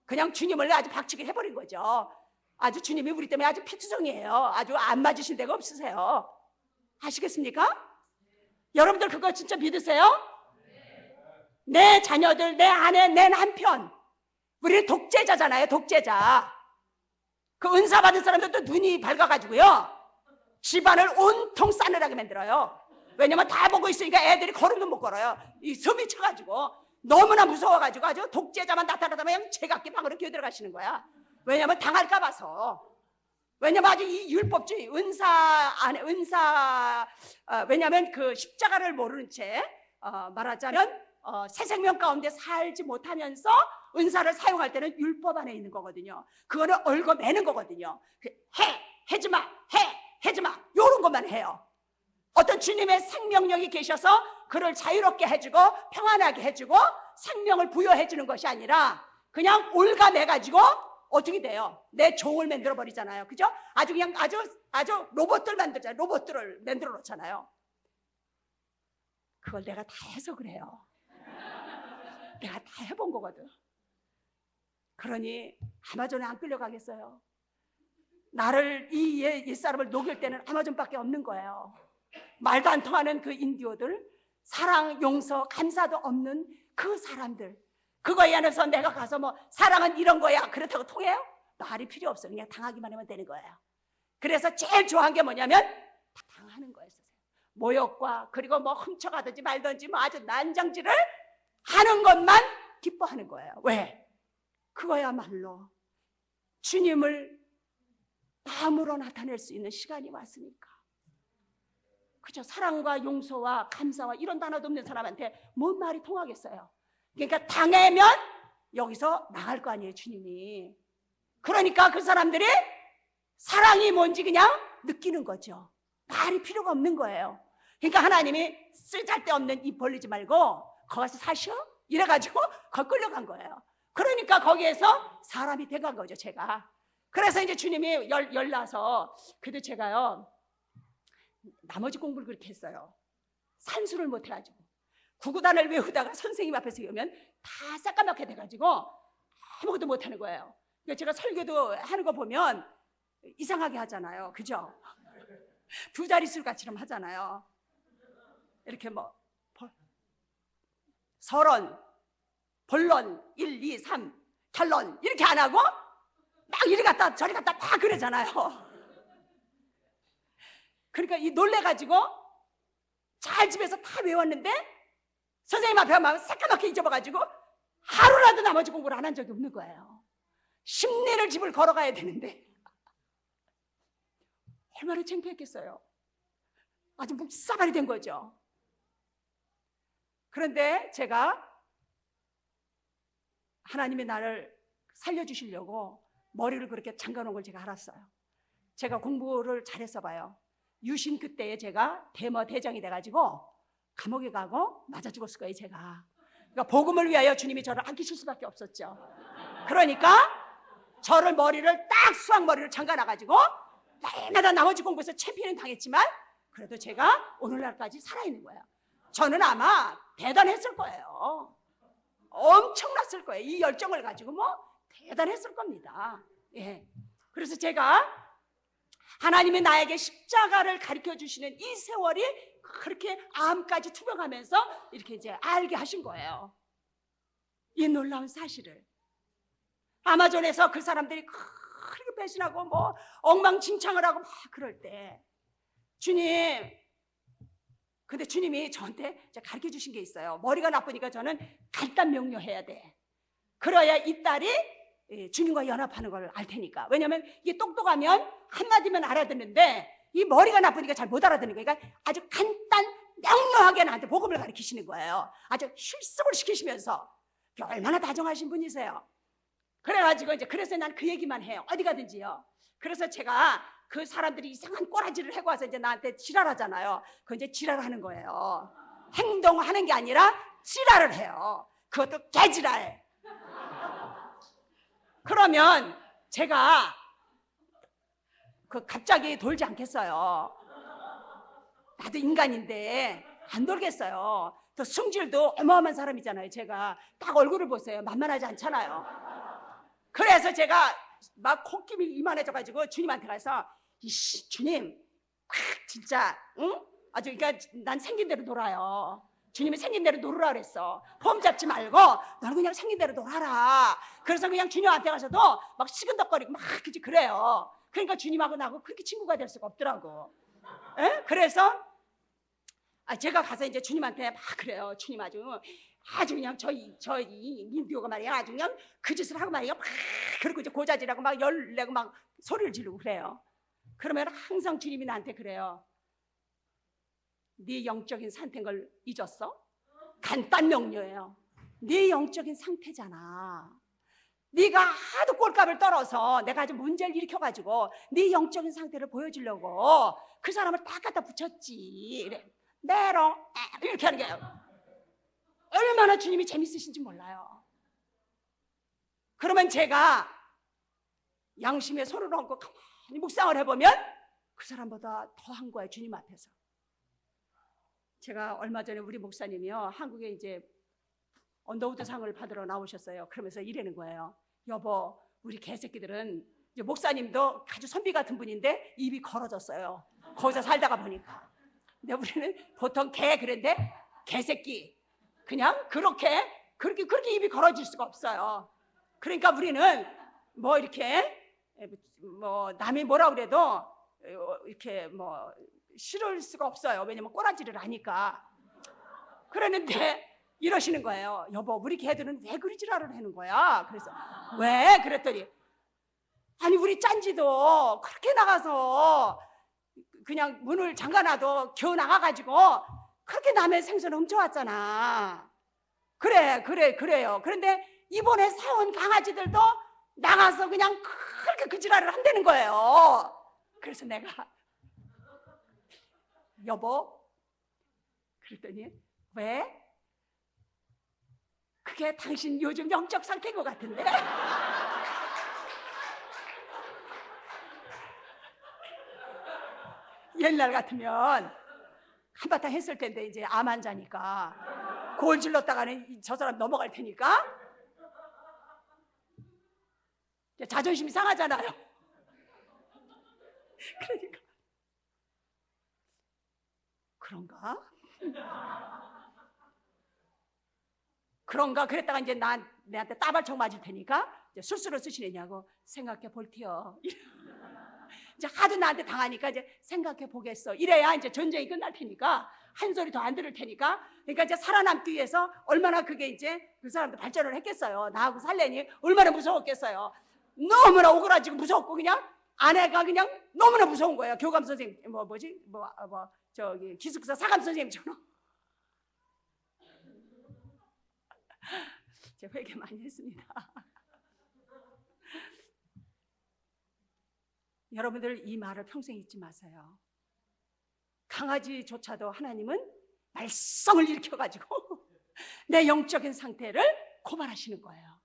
S1: 그냥 주님을 아주 박치기 해버린 거죠. 아주 주님이 우리 때문에 아주 피투성이에요. 아주 안 맞으신 데가 없으세요. 아시겠습니까? 여러분들 그거 진짜 믿으세요? 내 자녀들, 내 아내, 내 남편, 우리 독재자잖아요. 독재자. 그 은사 받은 사람들도 눈이 밝아가지고요, 집안을 온통 싸늘하게 만들어요. 왜냐면 다 보고 있으니까 애들이 걸음도 못 걸어요. 이 숨이 차가지고 너무나 무서워가지고 아주 독재자만 나타나면 그냥 제각기 방으로 기어들어가시는 거야. 왜냐면 당할까 봐서. 왜냐면 아주 이 율법주의, 왜냐면 그 십자가를 모르는 채, 말하자면 새 생명 가운데 살지 못하면서 은사를 사용할 때는 율법 안에 있는 거거든요. 그거는 얽어매는 거거든요. 해지마, 해지마, 요런 것만 해요. 어떤 주님의 생명력이 계셔서 그를 자유롭게 해주고 평안하게 해주고 생명을 부여해주는 것이 아니라 그냥 올가매가지고 어떻게 돼요? 내 종을 만들어 버리잖아요. 그죠? 아주 그냥 아주 로봇들 만들잖아요. 로봇들을 만들어 놓잖아요. 그걸 내가 다 해서 그래요. 내가 다 해본 거거든. 그러니 아마존에 안 끌려가겠어요. 나를 이 옛사람을 녹일 때는 아마존밖에 없는 거예요. 말도 안 통하는 그 인디오들, 사랑, 용서, 감사도 없는 그 사람들, 그거에 안에서 내가 가서 뭐 사랑은 이런 거야 그렇다고 통해요? 말이 필요 없어. 그냥 당하기만 하면 되는 거예요. 그래서 제일 좋아한 게 뭐냐면 다 당하는 거였어요. 모욕과 그리고 뭐 훔쳐가든지 말든지 뭐 아주 난장질을 하는 것만 기뻐하는 거예요. 왜? 그거야말로 주님을 마음으로 나타낼 수 있는 시간이 왔으니까. 그죠? 사랑과 용서와 감사와 이런 단어도 없는 사람한테 뭔 말이 통하겠어요? 그러니까 당하면 여기서 나갈 거 아니에요, 주님이. 그러니까 그 사람들이 사랑이 뭔지 그냥 느끼는 거죠. 말이 필요가 없는 거예요. 그러니까 하나님이 쓸데없는 입 벌리지 말고 거기 가서 사셔? 이래가지고 거기 끌려간 거예요. 그러니까 거기에서 사람이 돼간 거죠, 제가. 그래서 이제 주님이 열나서, 그래도 제가요 나머지 공부를 그렇게 했어요. 산수를 못 해가지고 구구단을 외우다가 선생님 앞에서 외우면 다 새까맣게 돼가지고 아무것도 못하는 거예요. 그러니까 제가 설교도 하는 거 보면 이상하게 하잖아요. 그죠? 두 자릿수 같이럼 하잖아요. 이렇게 뭐 서론, 본론, 1, 2, 3, 결론 이렇게 안 하고 막 이리 갔다 저리 갔다 막 그러잖아요. 그러니까 이 놀래가지고 잘 집에서 다 외웠는데 선생님 앞에 가면 새까맣게 잊어봐가지고 하루라도 나머지 공부를 안 한 적이 없는 거예요. 10년을 집을 걸어가야 되는데 얼마나 창피했겠어요. 아주 묵사발이 된 거죠. 그런데 제가 하나님이 나를 살려주시려고 머리를 그렇게 잠가놓은 걸 제가 알았어요. 제가 공부를 잘했어 봐요. 유신 그때에 제가 대장이 돼가지고 감옥에 가고 맞아 죽었을 거예요, 제가. 그러니까 복음을 위하여 주님이 저를 아끼실 수밖에 없었죠. 그러니까 저를 딱 수학머리를 잠가놔가지고 날마다 나머지 공부에서 챔피언 당했지만 그래도 제가 오늘날까지 살아있는 거예요. 저는 아마 대단했을 거예요. 엄청났을 거예요. 이 열정을 가지고 대단했을 겁니다. 예. 그래서 제가 하나님이 나에게 십자가를 가르쳐 주시는 이 세월이 그렇게 암까지 투병하면서 이렇게 이제 알게 하신 거예요. 이 놀라운 사실을. 아마존에서 그 사람들이 그렇게 배신하고 엉망진창을 하고 막 그럴 때 근데 주님이 저한테 가르쳐 주신 게 있어요. 머리가 나쁘니까 저는 간단 명료해야 돼. 그래야 이 딸이 주님과 연합하는 걸 알 테니까. 왜냐하면 이게 똑똑하면 한마디면 알아듣는데 이 머리가 나쁘니까 잘 못 알아듣는 거예요. 그러니까 아주 간단 명료하게 나한테 복음을 가르치시는 거예요. 아주 실습을 시키시면서. 얼마나 다정하신 분이세요. 그래가지고 그래서 난 그 얘기만 해요. 어디 가든지요. 그래서 제가 그 사람들이 이상한 꼬라지를 해고 와서 이제 나한테 지랄하잖아요. 그 이제 지랄하는 거예요. 행동하는 게 아니라 지랄을 해요. 그것도 개지랄. 그러면 제가 갑자기 돌지 않겠어요. 나도 인간인데 안 돌겠어요. 또 성질도 어마어마한 사람이잖아요. 제가 딱 얼굴을 보세요. 만만하지 않잖아요. 그래서 제가 막 콧김이 이만해져가지고 주님한테 가서 주님 진짜 응? 아주 그러니까 난 생긴 대로 놀아요. 주님이 생긴 대로 놀으라 그랬어. 폼 잡지 말고 너는 그냥 생긴 대로 놀아라. 그래서 그냥 주님 앞에 가서도 막 시근덕거리고 막 그래요. 그러니까 주님하고 나하고 그렇게 친구가 될 수가 없더라고. 에? 그래서 제가 가서 이제 주님한테 막 그래요. 주님 아주 그냥 저희 민비호가 말이야 아주 그냥 그 짓을 하고 말이야 막 그리고 이제 고자질하고 막 열내고 막 소리를 지르고 그래요. 그러면 항상 주님이 나한테 그래요. 네 영적인 상태인 걸 잊었어? 간단 명료해요. 네 영적인 상태잖아. 네가 하도 꼴값을 떨어서 내가 아주 문제를 일으켜가지고 네 영적인 상태를 보여주려고 그 사람을 딱 갖다 붙였지. 이래. 메롱 이렇게 하는 거예요. 얼마나 주님이 재밌으신지 몰라요. 그러면 제가 양심에 손을 얹고 가만히 묵상을 해보면 그 사람보다 더한 거예요. 주님 앞에서. 제가 얼마 전에 우리 목사님이요 한국에 이제 언더우드 상을 받으러 나오셨어요. 그러면서 이러는 거예요. 여보, 우리 개새끼들은 이제 목사님도 아주 선비 같은 분인데 입이 걸어졌어요. 거기서 살다가 보니까. 근데 우리는 보통 그런데 개새끼 그냥 그렇게 입이 걸어질 수가 없어요. 그러니까 우리는 이렇게 남이 뭐라 그래도 이렇게 싫을 수가 없어요. 왜냐면 꼬라지를 하니까. 그랬는데 이러시는 거예요. 여보, 우리 개들은 왜 그리 지랄을 하는 거야? 그래서 왜? 그랬더니 아니 우리 짠지도 그렇게 나가서 그냥 문을 잠가놔도 겨우 나가가지고 그렇게 남의 생선 훔쳐왔잖아. 그래요. 그런데 이번에 사온 강아지들도 나가서 그냥 그렇게 그 지랄을 한다는 거예요. 그래서 내가 여보 그랬더니 왜? 그게 당신 요즘 영적 상태인 것 같은데. 옛날 같으면 한바탕 했을 텐데 이제 암 환자니까 골 질렀다가는 저 사람 넘어갈 테니까 자존심이 상하잖아요. 그러니까 그런가 그랬다가 이제 내한테 따발총 맞을 테니까 이제 술수를 쓰시느냐고 생각해 볼게요. 이제 하도 나한테 당하니까 이제 생각해 보겠어. 이래야 이제 전쟁이 끝날 테니까 한 소리 더 안 들을 테니까. 그러니까 이제 살아남기 위해서 얼마나 그게 이제 그 사람도 발전을 했겠어요. 나하고 살래니 얼마나 무서웠겠어요. 너무나 오그라지고 무서웠고 그냥 아내가 그냥 너무나 무서운 거예요. 교감 선생님 기숙사 사감 선생님처럼. 제가 회개 많이 했습니다. 여러분들 이 말을 평생 잊지 마세요. 강아지조차도 하나님은 말썽을 일으켜가지고 내 영적인 상태를 고발하시는 거예요.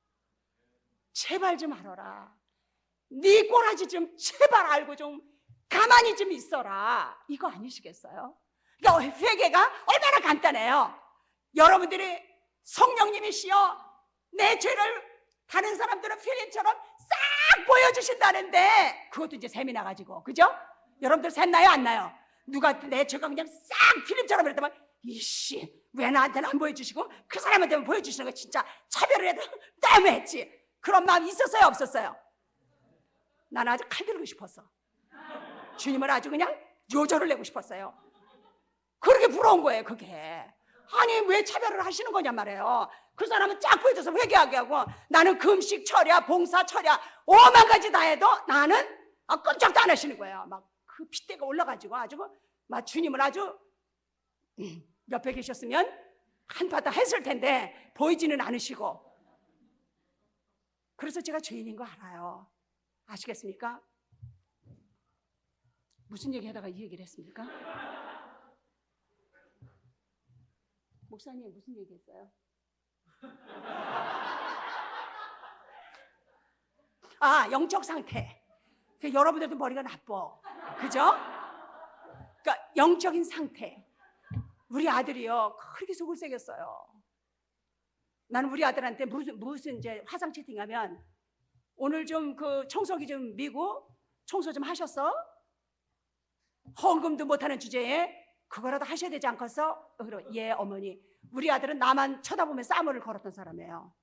S1: 제발 좀 알아라. 네 꼬라지 좀 제발 알고 좀 가만히 좀 있어라. 이거 아니시겠어요? 그러니까 회개가 얼마나 간단해요. 여러분들이 성령님이시여 내 죄를 다른 사람들은 필름처럼 싹 보여주신다는데 그것도 이제 셈이 나가지고, 그죠? 여러분들 셈 나요 안 나요? 누가 내 죄가 그냥 싹 필름처럼 이랬다면 이씨 왜 나한테는 안 보여주시고 그 사람한테만 보여주시는 거 진짜 차별을 해도 너무했지. 그런 마음이 있었어요 없었어요? 나는 아주 칼 들고 싶었어. 주님을 아주 그냥 요절을 내고 싶었어요. 그렇게 부러운 거예요 그게. 아니 왜 차별을 하시는 거냐 말이에요. 그 사람은 쫙 보여줘서 회개하게 하고 나는 금식 철야 봉사 철야 5만 가지 다 해도 나는 꼼짝도 안 하시는 거예요. 막 그 핏대가 올라가지고 아주 막 주님을 아주 옆에 계셨으면 한바탕 했을 텐데 보이지는 않으시고. 그래서 제가 죄인인 거 알아요. 아시겠습니까? 무슨 얘기 하다가 이 얘기를 했습니까? 목사님 무슨 얘기 했어요? 영적 상태. 여러분들도 머리가 나빠. 그죠? 그러니까 영적인 상태. 우리 아들이요 그렇게 속을 새겼어요. 나는 우리 아들한테 무슨 이제 화상 채팅하면 오늘 좀 그 청소기 좀 미고 청소 좀 하셨어? 헌금도 못하는 주제에 그거라도 하셔야 되지 않겠어? 예 어머니. 우리 아들은 나만 쳐다보면 싸움을 걸었던 사람이에요.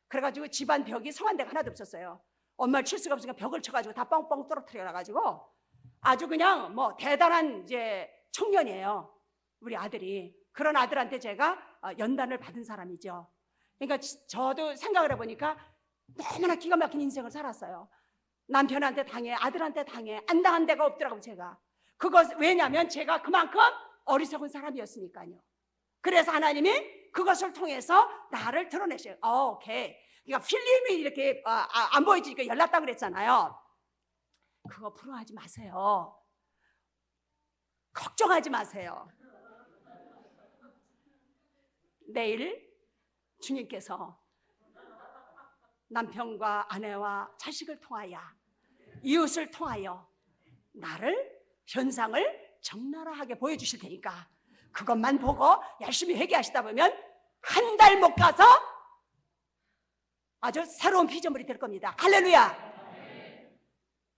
S1: 그래가지고 집안 벽이 성한 데가 하나도 없었어요. 엄마를 칠 수가 없으니까 벽을 쳐가지고 다 뻥뻥 떨어뜨려가지고 아주 그냥 뭐 대단한 이제 청년이에요 우리 아들이. 그런 아들한테 제가 연단을 받은 사람이죠. 그러니까 저도 생각을 해보니까 너무나 기가 막힌 인생을 살았어요. 남편한테 당해 아들한테 당해 안 당한 데가 없더라고요 제가. 그것 왜냐하면 제가 그만큼 어리석은 사람이었으니까요. 그래서 하나님이 그것을 통해서 나를 드러내셔요. 오케이. 그러니까 필름이 이렇게 안 보여지니까 열났다고 그랬잖아요. 그거 부러워하지 마세요. 걱정하지 마세요. 내일 주님께서 남편과 아내와 자식을 통하여 이웃을 통하여 나를 현상을 적나라하게 보여주실 테니까 그것만 보고 열심히 회개하시다 보면 한 달 못 가서 아주 새로운 피조물이 될 겁니다. 할렐루야.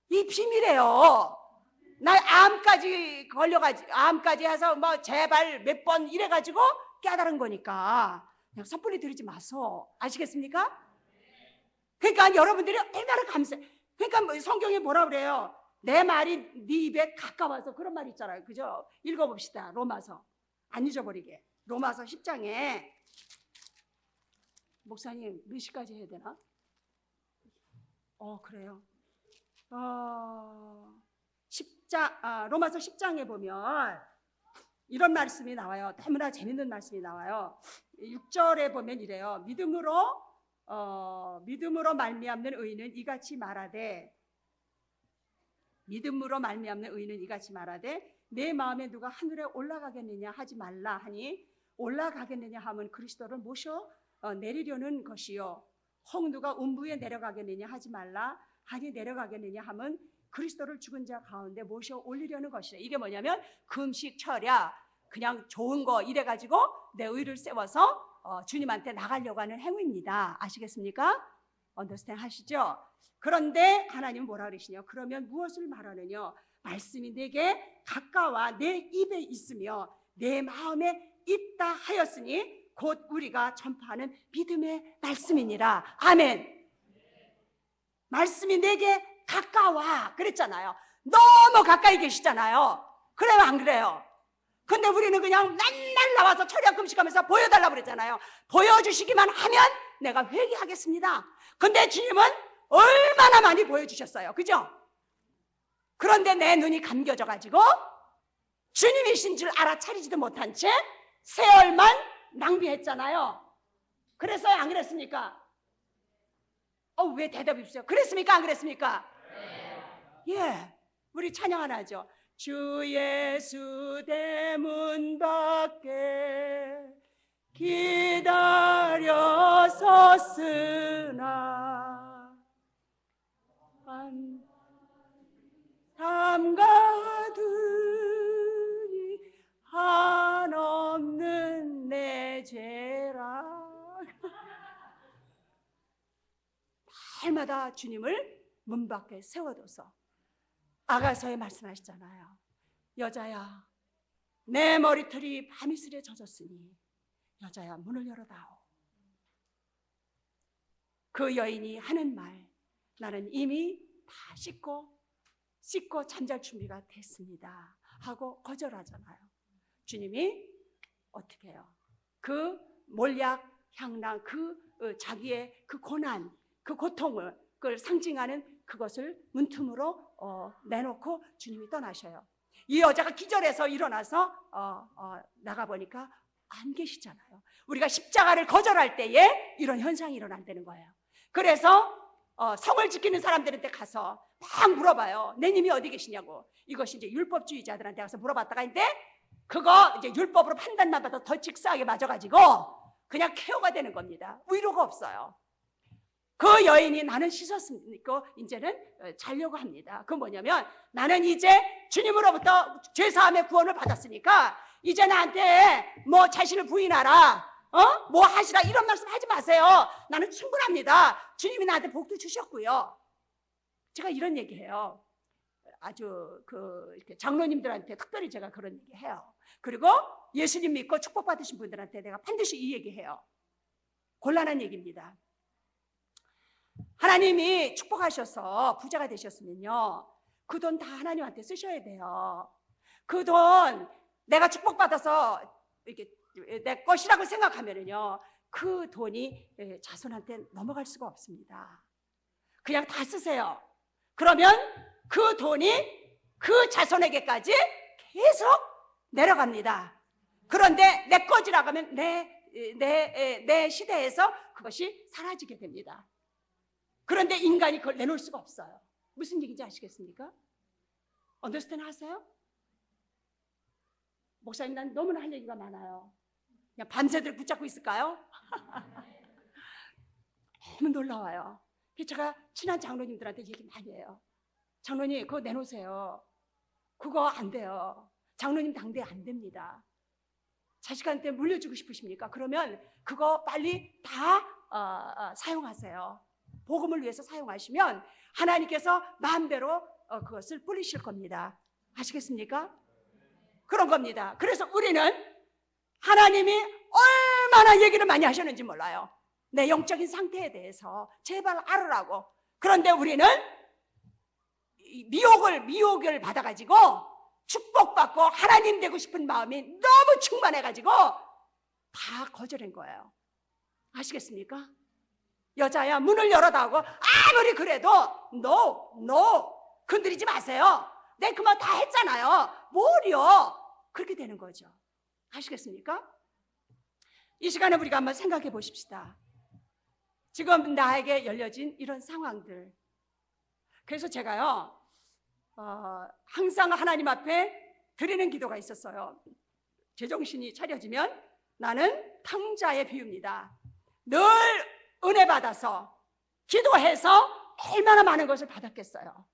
S1: 이 비밀이에요. 나 암까지 걸려가지고 암까지 해서 뭐 제발 몇 번 이래가지고 깨달은 거니까 그냥 섣불리 들이지 마소. 아시겠습니까? 그러니까 여러분들이 얼마나 감사해. 그러니까 성경에 뭐라 그래요? 내 말이 네 입에 가까워서 그런 말 있잖아요. 그죠? 읽어봅시다. 로마서. 안 잊어버리게. 로마서 10장에 목사님 몇 시까지 해야 되나? 그래요. 로마서 10장에 보면 이런 말씀이 나와요. 너무나 재밌는 말씀이 나와요. 6절에 보면 이래요. 믿음으로 말미암는 의인은 이같이 말하되 믿음으로 말미암는 의인은 이같이 말하되 내 마음에 누가 하늘에 올라가겠느냐 하지 말라 하니 올라가겠느냐 하면 그리스도를 모셔 내리려는 것이요 혹 누가 음부에 내려가겠느냐 하지 말라 하니 내려가겠느냐 하면 그리스도를 죽은 자 가운데 모셔 올리려는 것이다. 이게 뭐냐면 금식 철야 그냥 좋은 거 이래가지고 내 의를 세워서 주님한테 나가려고 하는 행위입니다. 아시겠습니까? 언더스탠 하시죠? 그런데 하나님은 뭐라 그러시냐? 그러면 무엇을 말하느냐? 말씀이 내게 가까워 내 입에 있으며 내 마음에 있다 하였으니 곧 우리가 전파하는 믿음의 말씀이니라. 아멘. 말씀이 내게 가까워 그랬잖아요. 너무 가까이 계시잖아요. 그래요 안 그래요? 근데 우리는 그냥 맨날 나와서 철야 금식하면서 보여달라고 그랬잖아요. 보여주시기만 하면 내가 회개하겠습니다. 근데 주님은 얼마나 많이 보여주셨어요. 그죠? 그런데 내 눈이 감겨져 가지고 주님이신 줄 알아차리지도 못한 채 세월만 낭비했잖아요. 그랬어요? 안 그랬습니까? 왜 대답이 없어요? 그랬습니까? 안 그랬습니까? 예, 우리 찬양 하나 하죠. 주 예수 대문 밖에 기다려 섰으나 담가두니 한없는 내 죄라. 날마다 주님을 문 밖에 세워둬서 아가서에 말씀하시잖아요. 여자야, 내 머리털이 밤이슬에 젖었으니 여자야 문을 열어다오. 그 여인이 하는 말, 나는 이미 다 씻고 잠잘 준비가 됐습니다 하고 거절하잖아요. 주님이 어떻게 해요? 그 몰약, 향락, 자기의 그 고난, 그 고통을 그걸 상징하는 그것을 문틈으로 내놓고 주님이 떠나셔요. 이 여자가 기절해서 일어나서 나가보니까 안 계시잖아요. 우리가 십자가를 거절할 때에 이런 현상이 일어난다는 거예요. 그래서 성을 지키는 사람들한테 가서 막 물어봐요. 내 님이 어디 계시냐고. 이것이 이제 율법주의자들한테 가서 물어봤다가 이제 그거 이제 율법으로 판단만 받아 더 직사하게 맞아가지고 그냥 KO가 되는 겁니다. 위로가 없어요. 그 여인이 나는 씻었으니까 이제는 자려고 합니다. 그건 뭐냐면 나는 이제 주님으로부터 죄사함의 구원을 받았으니까 이제 나한테 뭐 자신을 부인하라, 뭐 하시라 이런 말씀 하지 마세요. 나는 충분합니다. 주님이 나한테 복도 주셨고요. 제가 이런 얘기해요. 아주 이렇게 장로님들한테 특별히 제가 그런 얘기해요. 그리고 예수님 믿고 축복받으신 분들한테 내가 반드시 이 얘기해요. 곤란한 얘기입니다. 하나님이 축복하셔서 부자가 되셨으면요, 그 돈 다 하나님한테 쓰셔야 돼요. 그 돈 내가 축복받아서 이렇게 내 것이라고 생각하면은요, 그 돈이 자손한테 넘어갈 수가 없습니다. 그냥 다 쓰세요. 그러면 그 돈이 그 자손에게까지 계속 내려갑니다. 그런데 내 거지라고 하면 내 시대에서 그것이 사라지게 됩니다. 그런데 인간이 그걸 내놓을 수가 없어요. 무슨 얘기인지 아시겠습니까? 언더스탠드 하세요? 목사님, 난 너무나 할 얘기가 많아요. 그냥 밤새도록 붙잡고 있을까요? 너무 놀라워요. 제가 친한 장로님들한테 얘기 많이 해요. 장로님, 그거 내놓으세요. 그거 안 돼요. 장로님 당대 안 됩니다. 자식한테 물려주고 싶으십니까? 그러면 그거 빨리 다 사용하세요. 복음을 위해서 사용하시면 하나님께서 마음대로 그것을 뿌리실 겁니다. 아시겠습니까? 그런 겁니다. 그래서 우리는 하나님이 얼마나 얘기를 많이 하셨는지 몰라요. 내 영적인 상태에 대해서 제발 알으라고. 그런데 우리는 미혹을 받아가지고 축복받고 하나님 되고 싶은 마음이 너무 충만해가지고 다 거절한 거예요. 아시겠습니까? 여자야 문을 열어다오고 아무리 그래도 no 건드리지 마세요. 내 그 말 다 했잖아요. 뭘요? 그렇게 되는 거죠. 아시겠습니까? 이 시간에 우리가 한번 생각해 보십시다. 지금 나에게 열려진 이런 상황들. 그래서 제가요 항상 하나님 앞에 드리는 기도가 있었어요. 제정신이 차려지면 나는 탕자의 비유입니다. 늘 은혜 받아서 기도해서 얼마나 많은 것을 받았겠어요.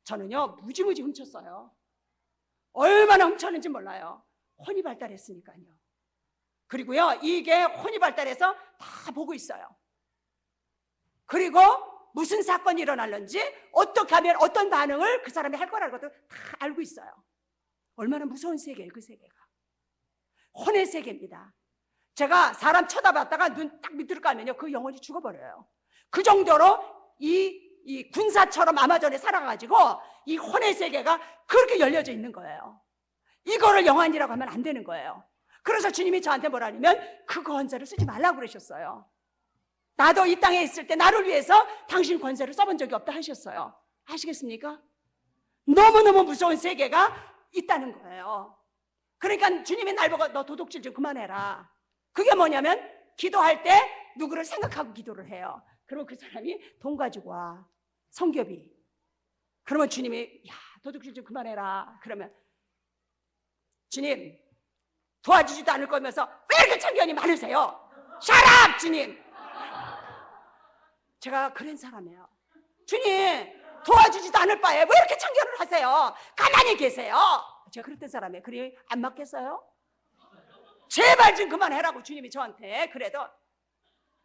S1: 저는요 무지무지 훔쳤어요. 얼마나 훔쳤는지 몰라요. 혼이 발달했으니까요. 그리고요 이게 혼이 발달해서 다 보고 있어요. 그리고 무슨 사건이 일어날는지 어떻게 하면 어떤 반응을 그 사람이 할 거라는 것도 다 알고 있어요. 얼마나 무서운 세계예요. 그 세계가 혼의 세계입니다. 제가 사람 쳐다봤다가 눈 딱 밑으로 까면요 그 영혼이 죽어버려요. 그 정도로 이 군사처럼 아마존에 살아가지고 이 혼의 세계가 그렇게 열려져 있는 거예요. 이거를 영안이라고 하면 안 되는 거예요. 그래서 주님이 저한테 뭐라냐면 그 권세를 쓰지 말라고 그러셨어요. 나도 이 땅에 있을 때 나를 위해서 당신 권세를 써본 적이 없다 하셨어요. 아시겠습니까? 너무너무 무서운 세계가 있다는 거예요. 그러니까 주님이 날 보고 너 도둑질 좀 그만해라. 그게 뭐냐면 기도할 때 누구를 생각하고 기도를 해요. 그러면 그 사람이 돈 가지고 와, 성교비. 그러면 주님이 야, 도둑질 좀 그만해라. 그러면 주님 도와주지도 않을 거면서 왜 이렇게 참견이 많으세요? 샤랍 주님. 제가 그런 사람이에요. 주님 도와주지도 않을 바에 왜 이렇게 참견을 하세요? 가만히 계세요. 제가 그랬던 사람이에요. 그래 안 맞겠어요? 제발 좀 그만해라고 주님이 저한테. 그래도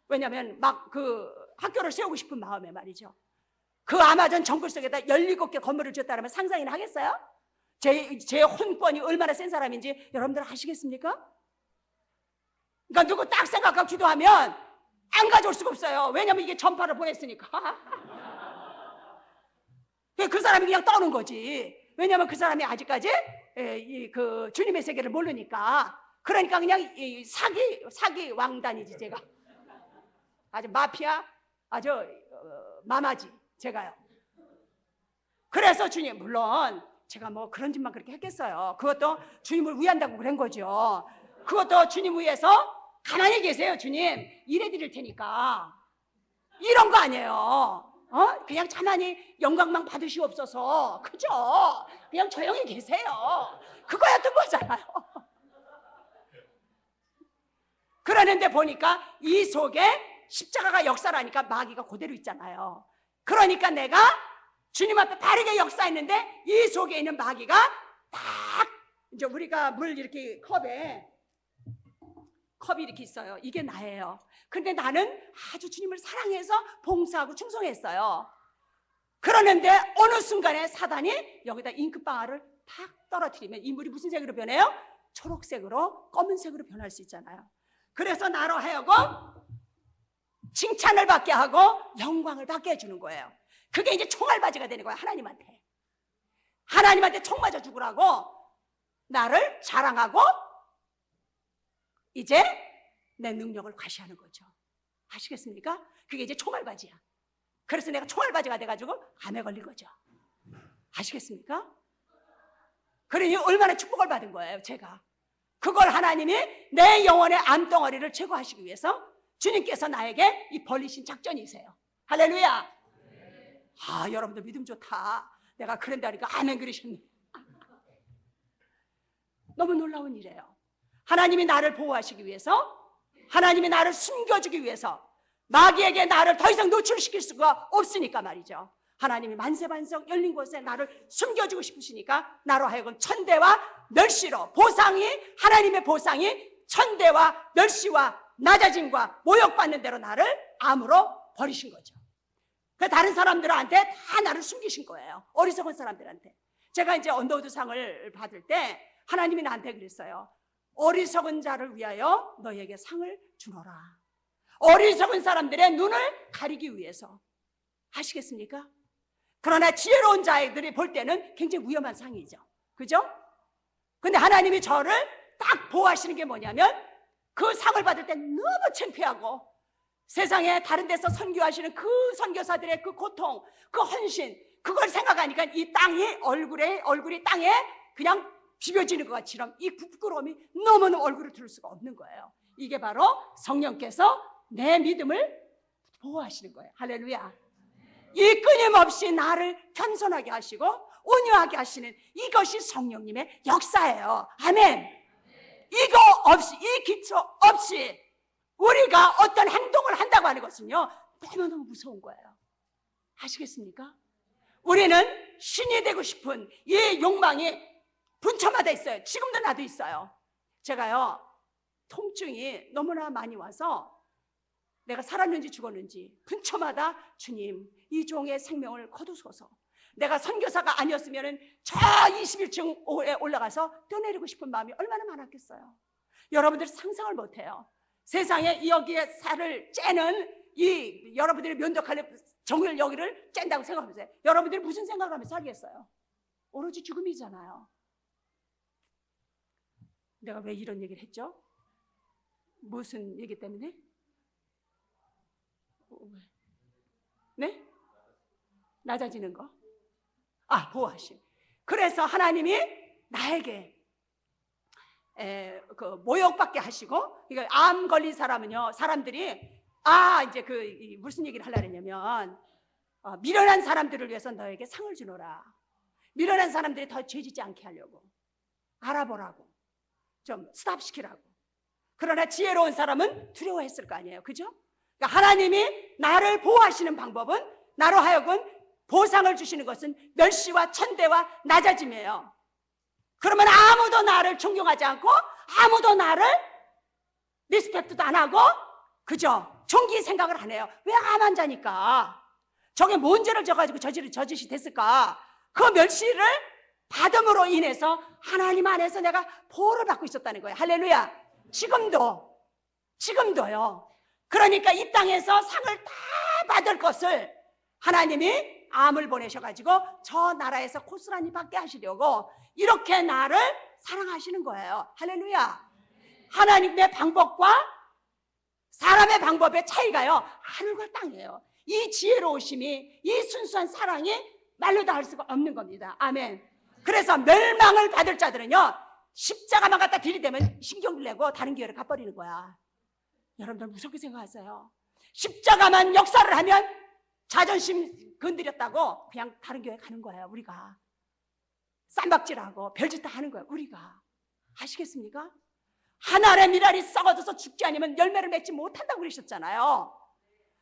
S1: 왜냐하면 막 그 학교를 세우고 싶은 마음에 말이죠. 그 아마존 정글 속에다 17개 건물을 지었다면 상상이나 하겠어요? 제 혼권이 얼마나 센 사람인지 여러분들 아시겠습니까? 그러니까 누구 딱 생각하고 기도하면 안 가져올 수가 없어요. 왜냐하면 이게 전파를 보냈으니까. 그 사람이 그냥 떠는 거지. 왜냐하면 그 사람이 아직까지 그 주님의 세계를 모르니까. 그러니까 그냥 사기 왕단이지. 제가 아주 마피아, 아주 마마지 제가요. 그래서 주님, 물론 제가 뭐 그런 짓만 그렇게 했겠어요. 그것도 주님을 위한다고 그런 거죠. 그것도 주님 위해서 가만히 계세요. 주님 일해 드릴 테니까 이런 거 아니에요. 그냥 가만히 영광만 받으시옵소서. 그죠? 그냥 조용히 계세요. 그거였던 거잖아요. 그러는데 보니까 이 속에 십자가가 역사라니까 마귀가 그대로 있잖아요. 그러니까 내가 주님 앞에 바르게 역사했는데 이 속에 있는 마귀가 딱 이제 우리가 물 이렇게 컵이 이렇게 있어요. 이게 나예요. 근데 나는 아주 주님을 사랑해서 봉사하고 충성했어요. 그러는데 어느 순간에 사단이 여기다 잉크방아를 탁 떨어뜨리면 이 물이 무슨 색으로 변해요? 초록색으로, 검은색으로 변할 수 있잖아요. 그래서 나로 하여금 칭찬을 받게 하고 영광을 받게 해주는 거예요. 그게 이제 총알바지가 되는 거예요. 하나님한테 총 맞아 죽으라고 나를 자랑하고 이제 내 능력을 과시하는 거죠. 아시겠습니까? 그게 이제 총알바지야. 그래서 내가 총알바지가 돼가지고 암에 걸린 거죠. 아시겠습니까? 그러니 얼마나 축복을 받은 거예요. 제가 그걸 하나님이 내 영혼의 암덩어리를 제거하시기 위해서 주님께서 나에게 이 벌리신 작전이세요. 할렐루야. 여러분들 믿음 좋다. 내가 그런다니까 아멘 그러셨네. 너무 놀라운 일이에요. 하나님이 나를 보호하시기 위해서, 하나님이 나를 숨겨주기 위해서 마귀에게 나를 더 이상 노출시킬 수가 없으니까 말이죠. 하나님이 만세반석 열린 곳에 나를 숨겨주고 싶으시니까 나로 하여금 천대와 멸시로, 보상이, 하나님의 보상이 천대와 멸시와 낮아짐과 모욕받는 대로 나를 암으로 버리신 거죠. 그 다른 사람들한테 다 나를 숨기신 거예요. 어리석은 사람들한테. 제가 이제 언더우드 상을 받을 때 하나님이 나한테 그랬어요. 어리석은 자를 위하여 너에게 상을 주노라. 어리석은 사람들의 눈을 가리기 위해서. 아시겠습니까? 그러나 지혜로운 자들이 볼 때는 굉장히 위험한 상이죠. 그죠? 근데 하나님이 저를 딱 보호하시는 게 뭐냐면 그 상을 받을 때 너무 창피하고 세상에 다른 데서 선교하시는 그 선교사들의 그 고통, 그 헌신, 그걸 생각하니까 이 땅이 얼굴이 땅에 그냥 비벼지는 것 같이럼 이 부끄러움이 너무너무 얼굴을 들을 수가 없는 거예요. 이게 바로 성령께서 내 믿음을 보호하시는 거예요. 할렐루야. 이 끊임없이 나를 겸손하게 하시고 온유하게 하시는 이것이 성령님의 역사예요. 아멘. 이거 없이, 이 기초 없이 우리가 어떤 행동을 한다고 하는 것은요 너무너무 무서운 거예요. 아시겠습니까? 우리는 신이 되고 싶은 이 욕망이 분초마다 있어요. 지금도 나도 있어요. 제가요 통증이 너무나 많이 와서 내가 살았는지 죽었는지 분초마다 주님 이 종의 생명을 거두소서. 내가 선교사가 아니었으면 저 21층에 올라가서 뛰어내리고 싶은 마음이 얼마나 많았겠어요. 여러분들 상상을 못해요. 세상에 여기에 살을 째는 이 여러분들이 면도칼에 정을 여기를 짠다고 생각해보세요. 여러분들이 무슨 생각을 하면 살겠어요? 오로지 죽음이잖아요. 내가 왜 이런 얘기를 했죠? 무슨 얘기 때문에? 네? 낮아지는 거? 보호하심. 그래서 하나님이 나에게 그 모욕받게 하시고, 암 걸린 사람은요, 사람들이 이제 무슨 얘기를 하려고 했냐면, 미련한 사람들을 위해서 너에게 상을 주노라. 미련한 사람들이 더 죄짓지 않게 하려고, 알아보라고, 좀 스탑시키라고. 그러나 지혜로운 사람은 두려워했을 거 아니에요. 그죠? 그러니까 하나님이 나를 보호하시는 방법은, 나로 하여금 보상을 주시는 것은 멸시와 천대와 낮아짐이에요. 그러면 아무도 나를 존경하지 않고, 아무도 나를 리스펙트도 안 하고, 그죠? 존귀 생각을 안 해요. 왜? 암 환자니까. 저게 뭔 죄를 져가지고 저 짓이 됐을까? 그 멸시를 받음으로 인해서 하나님 안에서 내가 보호를 받고 있었다는 거예요. 할렐루야. 지금도요. 그러니까 이 땅에서 상을 다 받을 것을 하나님이 암을 보내셔가지고 저 나라에서 고스란히 받게 하시려고 이렇게 나를 사랑하시는 거예요. 할렐루야. 하나님의 방법과 사람의 방법의 차이가요, 하늘과 땅이에요. 이 지혜로우심이, 이 순수한 사랑이 말로 다 할 수가 없는 겁니다. 아멘. 그래서 멸망을 받을 자들은요, 십자가만 갖다 들이대면 신경을 내고 다른 기회를 가버리는 거야. 여러분들 무섭게 생각하세요. 십자가만 역사를 하면 자존심 건드렸다고 그냥 다른 교회 가는 거예요. 우리가 쌈박질하고 별짓 다 하는 거예요. 우리가. 아시겠습니까? 한 알의 밀알이 썩어져서 죽지 않으면 열매를 맺지 못한다고 그러셨잖아요.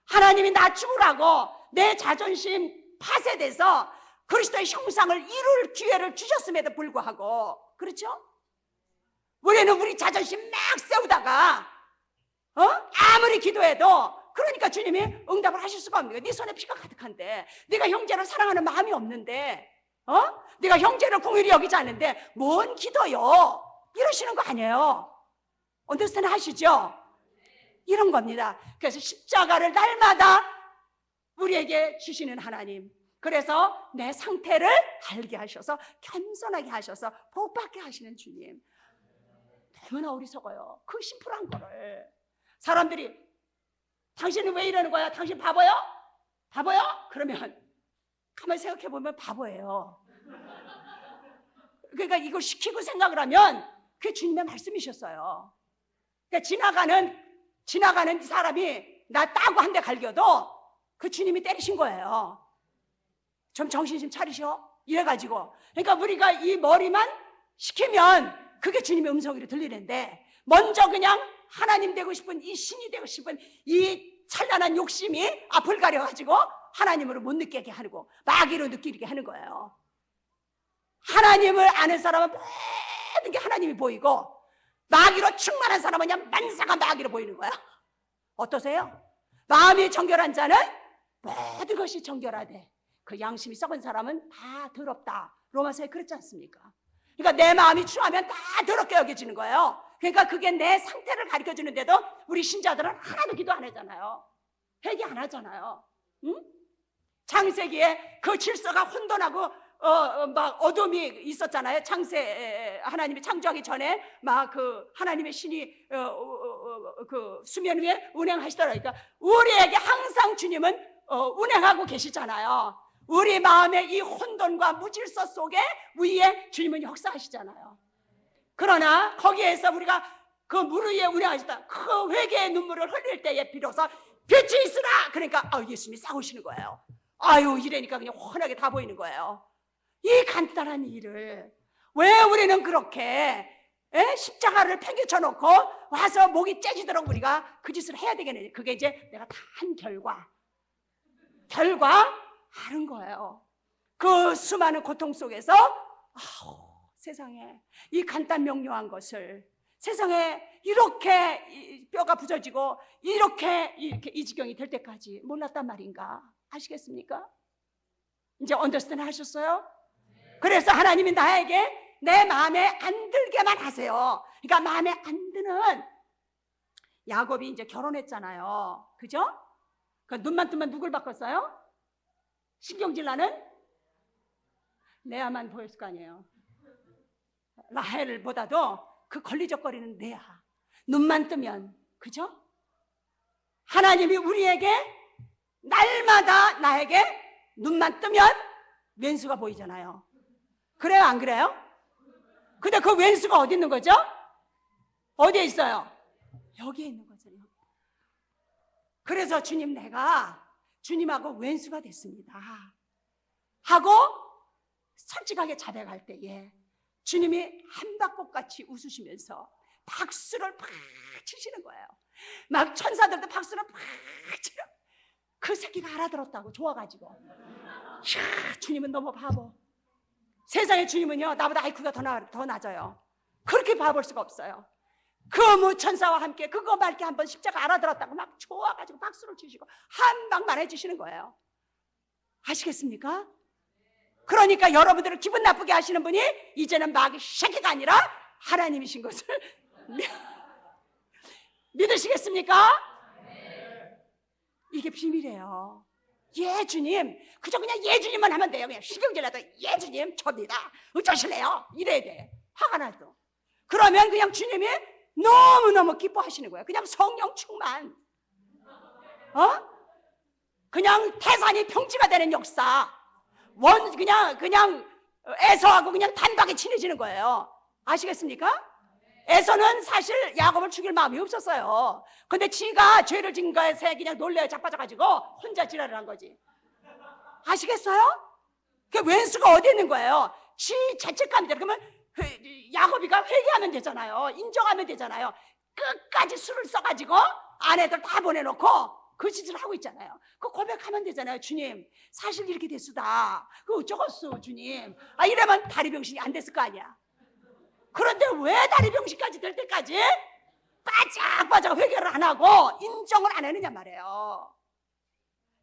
S1: 하나님이 나 죽으라고 내 자존심 파쇄돼서 그리스도의 형상을 이룰 기회를 주셨음에도 불구하고, 그렇죠? 우리는 우리 자존심 막 세우다가 아무리 기도해도, 그러니까 주님이 응답을 하실 수가 없는 거예요. 네 손에 피가 가득한데, 네가 형제를 사랑하는 마음이 없는데, 네가 형제를 공일히 여기지 않는데 뭔 기도요? 이러시는 거 아니에요. 언더스탠드 하시죠? 이런 겁니다. 그래서 십자가를 날마다 우리에게 주시는 하나님, 그래서 내 상태를 알게 하셔서 겸손하게 하셔서 복받게 하시는 주님, 너무나 어리석어요. 그 심플한 거를 사람들이, 당신은 왜 이러는 거야? 당신 바보요? 바보요? 그러면 가만히 생각해 보면 바보예요. 그러니까 이걸 시키고 생각을 하면 그게 주님의 말씀이셨어요. 그러니까 지나가는 사람이 나 따고 한 대 갈겨도 그 주님이 때리신 거예요. 좀 정신 좀 차리셔. 이래가지고. 그러니까 우리가 이 머리만 시키면 그게 주님의 음성으로 들리는데, 먼저 그냥 하나님 되고 싶은, 이 신이 되고 싶은 이 찬란한 욕심이 앞을 가려가지고 하나님으로 못 느끼게 하고 마귀로 느끼게 하는 거예요. 하나님을 아는 사람은 모든 게 하나님이 보이고, 마귀로 충만한 사람은 그냥 만사가 마귀로 보이는 거야. 어떠세요? 마음이 정결한 자는 모든 것이 정결하되 그 양심이 썩은 사람은 다 더럽다. 로마서에 그렇지 않습니까? 그러니까 내 마음이 추하면 다 더럽게 여겨지는 거예요. 그러니까 그게 내 상태를 가르쳐주는데도 우리 신자들은 하나도 기도 안 하잖아요. 회개 안 하잖아요. 응? 창세기에 그 질서가 혼돈하고 막 어둠이 있었잖아요. 하나님이 창조하기 전에 막 그 하나님의 신이 그 수면 위에 운행하시더라고요. 그러니까 우리에게 항상 주님은 운행하고 계시잖아요. 우리 마음의 이 혼돈과 무질서 속에 위에 주님은 역사하시잖아요. 그러나 거기에서 우리가 그 물 위에 운행하시다 그 회개의 눈물을 흘릴 때에 비로소 빛이 있으라. 그러니까 예수님이 싸우시는 거예요. 이래니까 그냥 훤하게 다 보이는 거예요. 이 간단한 일을 왜 우리는 그렇게 십자가를 팽개쳐 놓고 와서 목이 째지도록 우리가 그 짓을 해야 되겠느냐. 그게 이제 내가 다 한 결과 하는 거예요. 그 수많은 고통 속에서 세상에 이 간단 명료한 것을, 세상에 이렇게 뼈가 부서지고 이렇게 이 지경이 될 때까지 몰랐단 말인가. 아시겠습니까? 이제 언더스탠드 하셨어요? 그래서 하나님이 나에게 내 마음에 안 들게만 하세요. 그러니까 마음에 안 드는, 야곱이 이제 결혼했잖아요. 그죠? 그 눈만 뜨면 누굴 바꿨어요? 신경질 나는 레아만 보였을 거 아니에요. 라헬보다도 그 걸리적거리는 레아. 눈만 뜨면, 그죠? 하나님이 우리에게 날마다 나에게 눈만 뜨면 왼수가 보이잖아요. 그래요, 안 그래요? 근데 그 왼수가 어디 있는 거죠? 어디에 있어요? 여기에 있는 거죠. 그래서 주님, 내가 주님하고 왼수가 됐습니다 하고 솔직하게 자백할 때에 주님이 한박꽃같이 웃으시면서 박수를 팍 치시는 거예요. 막 천사들도 박수를 팍 치려. 그 새끼가 알아들었다고 좋아가지고. 이야, 주님은 너무 바보. 세상의 주님은요, 나보다 IQ가 더 낮아요. 그렇게 바볼 수가 없어요. 그 무천사와 함께 그거 말게 한번 십자가 알아들었다고 막 좋아가지고 박수를 치시고 한 방만 해주시는 거예요. 아시겠습니까? 그러니까 여러분들을 기분 나쁘게 하시는 분이 이제는 마귀 새끼가 아니라 하나님이신 것을 믿으시겠습니까? 이게 비밀이에요. 예 주님, 그저 그냥 예 주님만 하면 돼요. 그냥 신경질나도 예 주님 접니다. 어쩌실래요? 이래야 돼. 화가 나도. 그러면 그냥 주님이 너무너무 기뻐하시는 거예요. 그냥 성령 충만, 그냥 태산이 평지가 되는 역사. 그냥 에서하고 그냥 단박에 친해지는 거예요. 아시겠습니까? 에서는 사실 야곱을 죽일 마음이 없었어요. 근데 지가 죄를 지은 것에 그냥 놀래어 자빠져가지고 혼자 지랄을 한 거지. 아시겠어요? 그 왼수가 어디 있는 거예요? 지 죄책감대로. 그러면 야곱이가 회개하면 되잖아요. 인정하면 되잖아요. 끝까지 술을 써가지고 아내들 다 보내놓고 그 짓을 하고 있잖아요. 그 고백하면 되잖아요. 주님, 사실 이렇게 됐수다. 그 어쩌겠어 주님. 이러면 다리병신이 안 됐을 거 아니야. 그런데 왜 다리병신까지 될 때까지 바짝바짝 회개를 안 하고 인정을 안 하느냐 말이에요.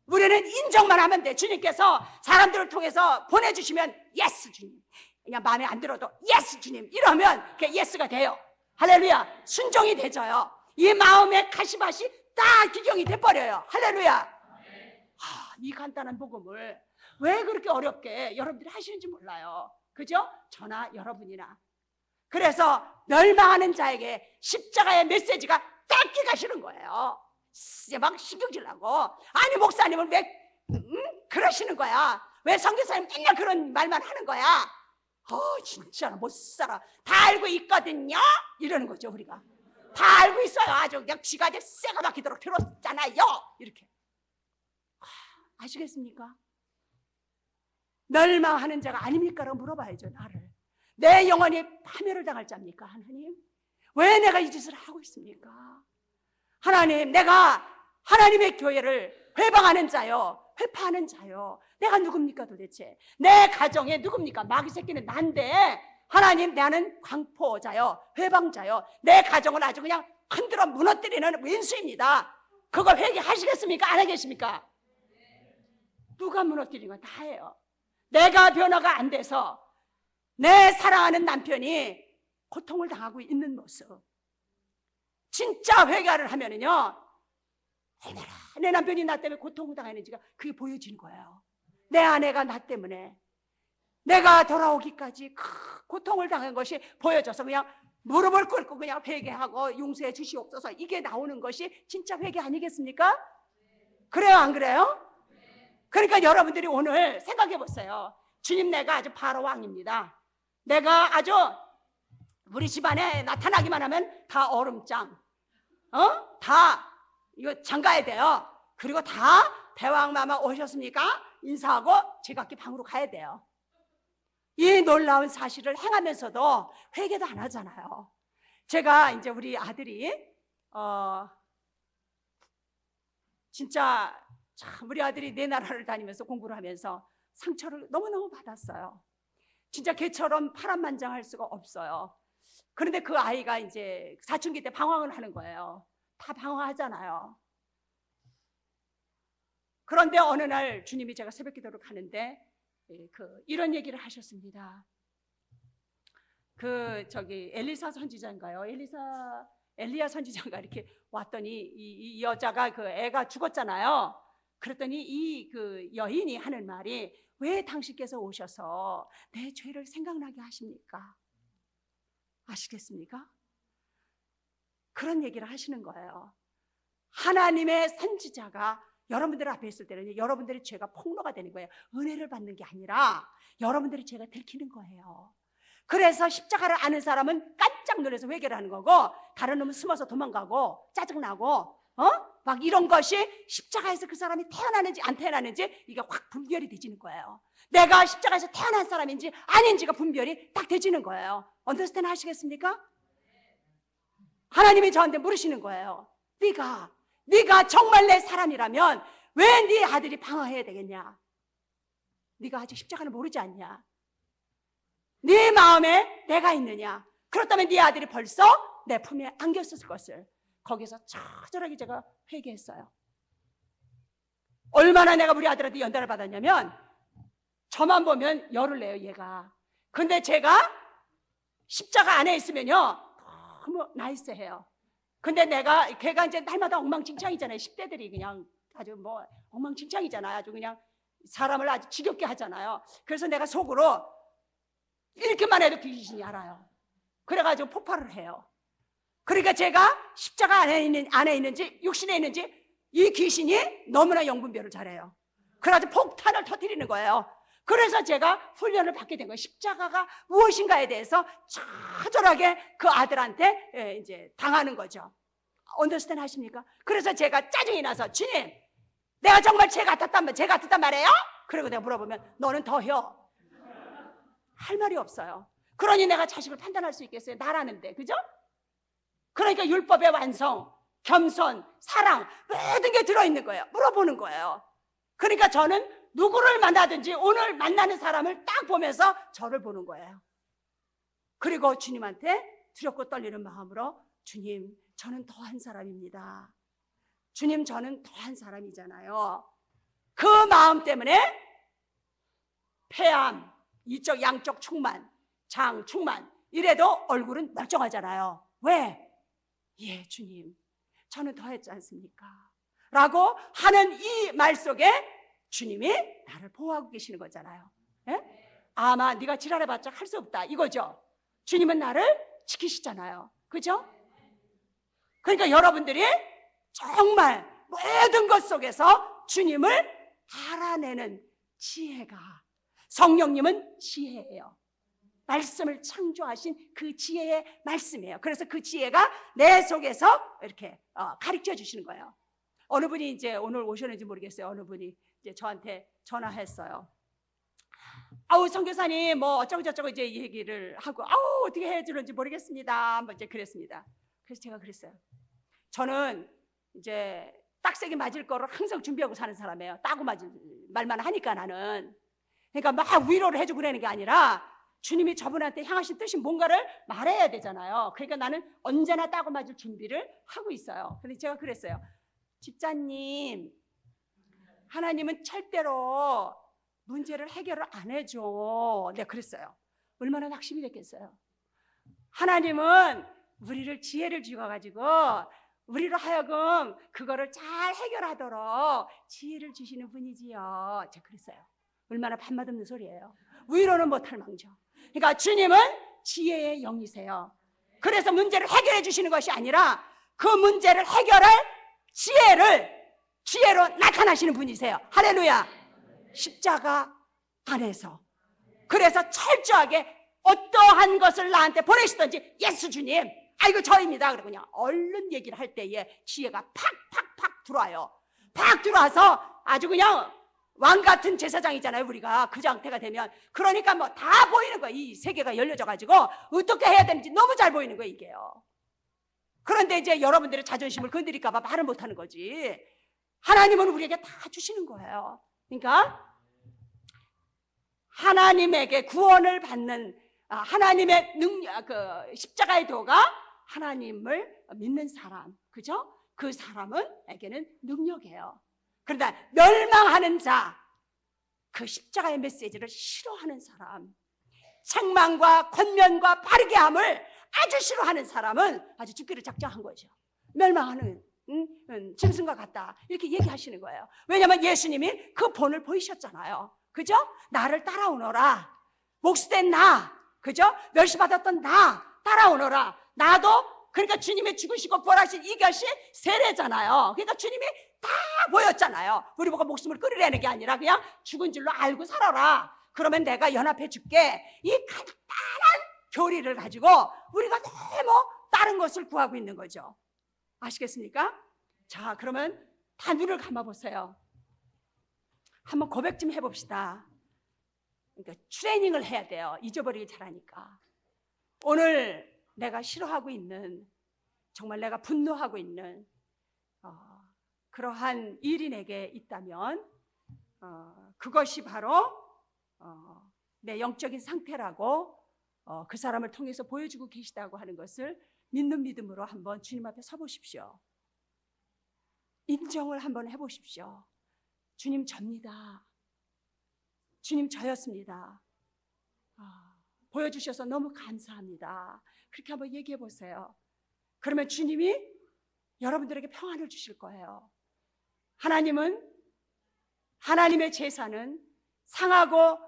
S1: 우리는 인정만 하면 돼. 주님께서 사람들을 통해서 보내주시면 예스 주님, 그냥 마음에 안 들어도 예스 주님 이러면 그게 예스가 돼요. 할렐루야. 순종이 되져요. 이 마음의 가시밭이 다 기경이 돼버려요. 할렐루야. 이 간단한 복음을 왜 그렇게 어렵게 여러분들이 하시는지 몰라요. 그죠? 저나 여러분이나. 그래서 멸망하는 자에게 십자가의 메시지가 닦기가 싫은 거예요. 막 신경질 나고. 아니 목사님은 왜 그러시는 거야? 왜 선교사님 맨날 그런 말만 하는 거야? 진짜 못 살아. 다 알고 있거든요. 이러는 거죠. 우리가 다 알고 있어요. 아주 그냥 쥐가 아주 쇠가 막히도록 들었잖아요. 이렇게. 아시겠습니까? 멸망하는 자가 아닙니까? 라고 물어봐야죠. 나를. 내 영혼이 파멸을 당할 자입니까? 하나님, 왜 내가 이 짓을 하고 있습니까? 하나님, 내가 하나님의 교회를 회방하는 자요, 회파하는 자요. 내가 누굽니까 도대체? 내 가정에 누굽니까? 마귀 새끼는 난데, 하나님, 나는 광포자요, 회방자요. 내 가정을 아주 그냥 흔들어 무너뜨리는 왼수입니다. 그거 회개하시겠습니까? 안 하겠습니까? 누가 무너뜨리는 건 다예요. 내가 변화가 안 돼서 내 사랑하는 남편이 고통을 당하고 있는 모습, 진짜 회개를 하면은요, 얼마나 내 남편이 나 때문에 고통을 당하는지가 그게 보여지는 거예요. 내 아내가 나 때문에 내가 돌아오기까지 고통을 당한 것이 보여져서 그냥 무릎을 꿇고 그냥 회개하고 용서해 주시옵소서, 이게 나오는 것이 진짜 회개 아니겠습니까? 그래요, 안 그래요? 그러니까 여러분들이 오늘 생각해 보세요. 주님, 내가 아주 바로 왕입니다. 내가 아주 우리 집안에 나타나기만 하면 다 얼음장, 다 이거 장가야 돼요. 그리고 다 대왕마마 오셨습니까? 인사하고 제각기 방으로 가야 돼요. 이 놀라운 사실을 행하면서도 회개도 안 하잖아요. 제가 이제 우리 아들이 진짜 참 우리 아들이 내 나라를 다니면서 공부를 하면서 상처를 너무너무 받았어요. 진짜 개처럼 파란만장할 수가 없어요. 그런데 그 아이가 이제 사춘기 때 방황을 하는 거예요. 다 방황하잖아요. 그런데 어느 날 주님이, 제가 새벽 기도를 가는데 이런 얘기를 하셨습니다. 엘리사 선지자인가요? 엘리야 선지자인가 이렇게 왔더니 이 여자가 그 애가 죽었잖아요. 그랬더니 이 그 여인이 하는 말이, 왜 당신께서 오셔서 내 죄를 생각나게 하십니까? 아시겠습니까? 그런 얘기를 하시는 거예요. 하나님의 선지자가 여러분들 앞에 있을 때는 여러분들의 죄가 폭로가 되는 거예요. 은혜를 받는 게 아니라 여러분들의 죄가 들키는 거예요. 그래서 십자가를 아는 사람은 깜짝 놀라서 회개를 하는 거고, 다른 놈은 숨어서 도망가고 짜증나고 막 이런 것이 십자가에서 그 사람이 태어나는지 안 태어나는지 이게 확 분별이 되지는 거예요. 내가 십자가에서 태어난 사람인지 아닌지가 분별이 딱 되지는 거예요. 언더스탠드 하시겠습니까? 하나님이 저한테 물으시는 거예요. 네가 정말 내 사람이라면 왜 네 아들이 방어해야 되겠냐? 네가 아직 십자가를 모르지 않냐? 네 마음에 내가 있느냐? 그렇다면 네 아들이 벌써 내 품에 안겼을 것을 거기서 처절하게 제가 회개했어요. 얼마나 내가 우리 아들한테 연단을 받았냐면 저만 보면 열을 내요, 얘가. 근데 제가 십자가 안에 있으면요 너무 나이스해요. 근데 걔가 이제 날마다 엉망진창이잖아요. 10대들이 그냥 아주 뭐 엉망진창이잖아요. 아주 그냥 사람을 아주 지겹게 하잖아요. 그래서 내가 속으로 이렇게만 해도 귀신이 알아요. 그래가지고 폭발을 해요. 그러니까 제가 십자가 안에 있는지 육신에 있는지 이 귀신이 너무나 영분별을 잘해요. 그래가지고 폭탄을 터뜨리는 거예요. 그래서 제가 훈련을 받게 된 거예요. 십자가가 무엇인가에 대해서 처절하게 그 아들한테 이제 당하는 거죠. 언더스탠드 하십니까? 그래서 제가 짜증이 나서 주님, 내가 정말 죄 같았단 말이에요? 그리고 내가 물어보면 너는 더혀. 할 말이 없어요. 그러니 내가 자식을 판단할 수 있겠어요? 나라는데, 그죠? 그러니까 율법의 완성, 겸손, 사랑 모든 게 들어있는 거예요. 물어보는 거예요. 그러니까 저는 누구를 만나든지 오늘 만나는 사람을 딱 보면서 저를 보는 거예요. 그리고 주님한테 두렵고 떨리는 마음으로 주님, 저는 더한 사람입니다. 주님, 저는 더한 사람이잖아요. 그 마음 때문에 폐암, 이쪽 양쪽 충만, 장 충만 이래도 얼굴은 멀쩡하잖아요. 왜? 예, 주님, 저는 더했지 않습니까? 라고 하는 이 말 속에 주님이 나를 보호하고 계시는 거잖아요. 예? 아마 네가 지랄해봤자 할 수 없다 이거죠. 주님은 나를 지키시잖아요. 그죠? 그러니까 여러분들이 정말 모든 것 속에서 주님을 알아내는 지혜가, 성령님은 지혜예요. 말씀을 창조하신 그 지혜의 말씀이에요. 그래서 그 지혜가 내 속에서 이렇게 가르쳐 주시는 거예요. 어느 분이 이제 오늘 오셨는지 모르겠어요. 어느 분이 이제 저한테 전화했어요. 아우, 선교사님 뭐 어쩌고 저쩌고 이제 얘기를 하고 아우 어떻게 해주는지 모르겠습니다. 뭐 이제 그랬습니다. 그래서 제가 그랬어요. 저는 이제 딱새기 맞을 거를 항상 준비하고 사는 사람이에요. 따고 맞을 말만 하니까 나는. 그러니까 막 위로를 해주고 그러는 게 아니라 주님이 저분한테 향하신 뜻이 뭔가를 말해야 되잖아요. 그러니까 나는 언제나 따고 맞을 준비를 하고 있어요. 근데 제가 그랬어요. 집사님, 하나님은 절대로 문제를 해결을 안 해줘. 내가 그랬어요. 얼마나 낙심이 됐겠어요. 하나님은 우리를 지혜를 주셔가지고 우리로 하여금 그거를 잘 해결하도록 지혜를 주시는 분이지요. 제가 그랬어요. 얼마나 밥맛 없는 소리예요. 위로는 못할 망정. 그러니까 주님은 지혜의 영이세요. 그래서 문제를 해결해 주시는 것이 아니라 그 문제를 해결할 지혜로 나타나시는 분이세요. 할렐루야. 십자가 안에서. 그래서 철저하게 어떠한 것을 나한테 보내시든지 예수 주님, 아이고 저입니다. 그러고 그냥 얼른 얘기를 할 때에 지혜가 팍팍팍 들어와요. 팍 들어와서 아주 그냥 왕 같은 제사장이잖아요. 우리가 그 상태가 되면. 그러니까 뭐 다 보이는 거예요. 이 세계가 열려져 가지고 어떻게 해야 되는지 너무 잘 보이는 거예요, 이게요. 그런데 이제 여러분들의 자존심을 건드릴까 봐 말을 못하는 거지. 하나님은 우리에게 다 주시는 거예요. 그러니까 하나님에게 구원을 받는 하나님의 십자가의 도가 하나님을 믿는 사람, 그죠? 그 사람에게는 능력이에요. 그런데 멸망하는 자, 그 십자가의 메시지를 싫어하는 사람, 책망과 권면과 바르게 함을 아주 싫어하는 사람은 아주 죽기를 작정한 거죠. 멸망하는 짐승과 같다 이렇게 얘기하시는 거예요. 왜냐하면 예수님이 그 본을 보이셨잖아요. 그죠? 나를 따라오너라. 목수된 나, 그죠? 멸시받았던 나 따라오너라. 나도 그러니까 주님의 죽으시고 부활하신 이것이 세례잖아요. 그러니까 주님이 다 보였잖아요. 우리 보고 목숨을 끊으려는 게 아니라 그냥 죽은 줄로 알고 살아라. 그러면 내가 연합해 줄게. 이 간단한 교리를 가지고 우리가 너무 다른 것을 구하고 있는 거죠. 아시겠습니까? 자, 그러면 다 눈을 감아보세요. 한번 고백 좀 해봅시다. 그러니까 트레이닝을 해야 돼요. 잊어버리기 잘하니까. 오늘 내가 싫어하고 있는, 정말 내가 분노하고 있는 그러한 일이 내게 있다면 그것이 바로 내 영적인 상태라고 그 사람을 통해서 보여주고 계시다고 하는 것을 믿는 믿음으로 한번 주님 앞에 서보십시오. 인정을 한번 해보십시오. 주님, 접니다. 주님, 저였습니다. 보여주셔서 너무 감사합니다. 그렇게 한번 얘기해 보세요. 그러면 주님이 여러분들에게 평안을 주실 거예요. 하나님의 제사는 상하고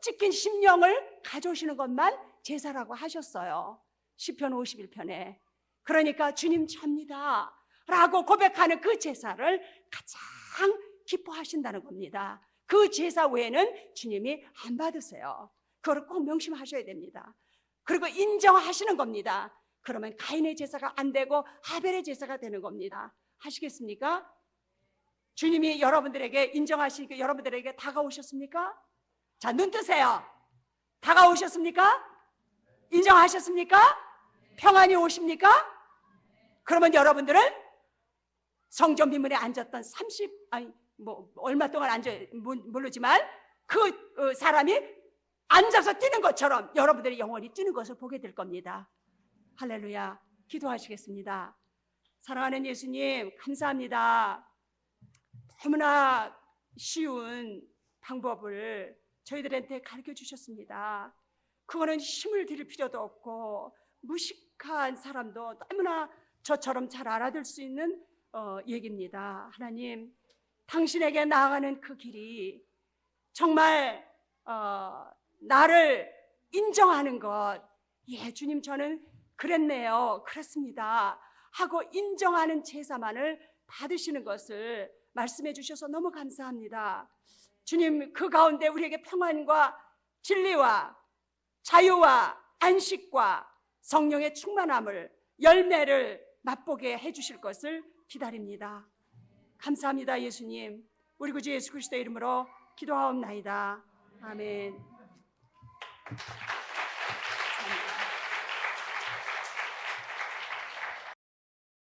S1: 찢긴 심령을 가져오시는 것만 제사라고 하셨어요. 시편 51편에. 그러니까 주님, 접니다 라고 고백하는 그 제사를 가장 기뻐하신다는 겁니다. 그 제사 외에는 주님이 안 받으세요. 그걸 꼭 명심하셔야 됩니다. 그리고 인정하시는 겁니다. 그러면 가인의 제사가 안 되고 하벨의 제사가 되는 겁니다. 하시겠습니까? 주님이 여러분들에게 인정하시니까 여러분들에게 다가오셨습니까? 자, 눈 뜨세요. 다가오셨습니까? 인정하셨습니까? 평안이 오십니까? 그러면 여러분들은 성전 비문에 앉았던 얼마 동안 모르지만 그 사람이 앉아서 뛰는 것처럼 여러분들이 영원히 뛰는 것을 보게 될 겁니다. 할렐루야. 기도하시겠습니다. 사랑하는 예수님, 감사합니다. 너무나 쉬운 방법을 저희들한테 가르쳐 주셨습니다. 그거는 힘을 들일 필요도 없고 무식한 사람도 너무나 저처럼 잘 알아들 수 있는 얘기입니다. 하나님, 당신에게 나아가는 그 길이 정말 나를 인정하는 것, 예, 주님, 저는 그랬네요, 그렇습니다 하고 인정하는 제사만을 받으시는 것을 말씀해 주셔서 너무 감사합니다. 주님, 그 가운데 우리에게 평안과 진리와 자유와 안식과 성령의 충만함을, 열매를 맛보게 해주실 것을 기다립니다. 감사합니다. 예수님, 우리 구주 예수 그리스도의 이름으로 기도하옵나이다. 아멘. 감사합니다.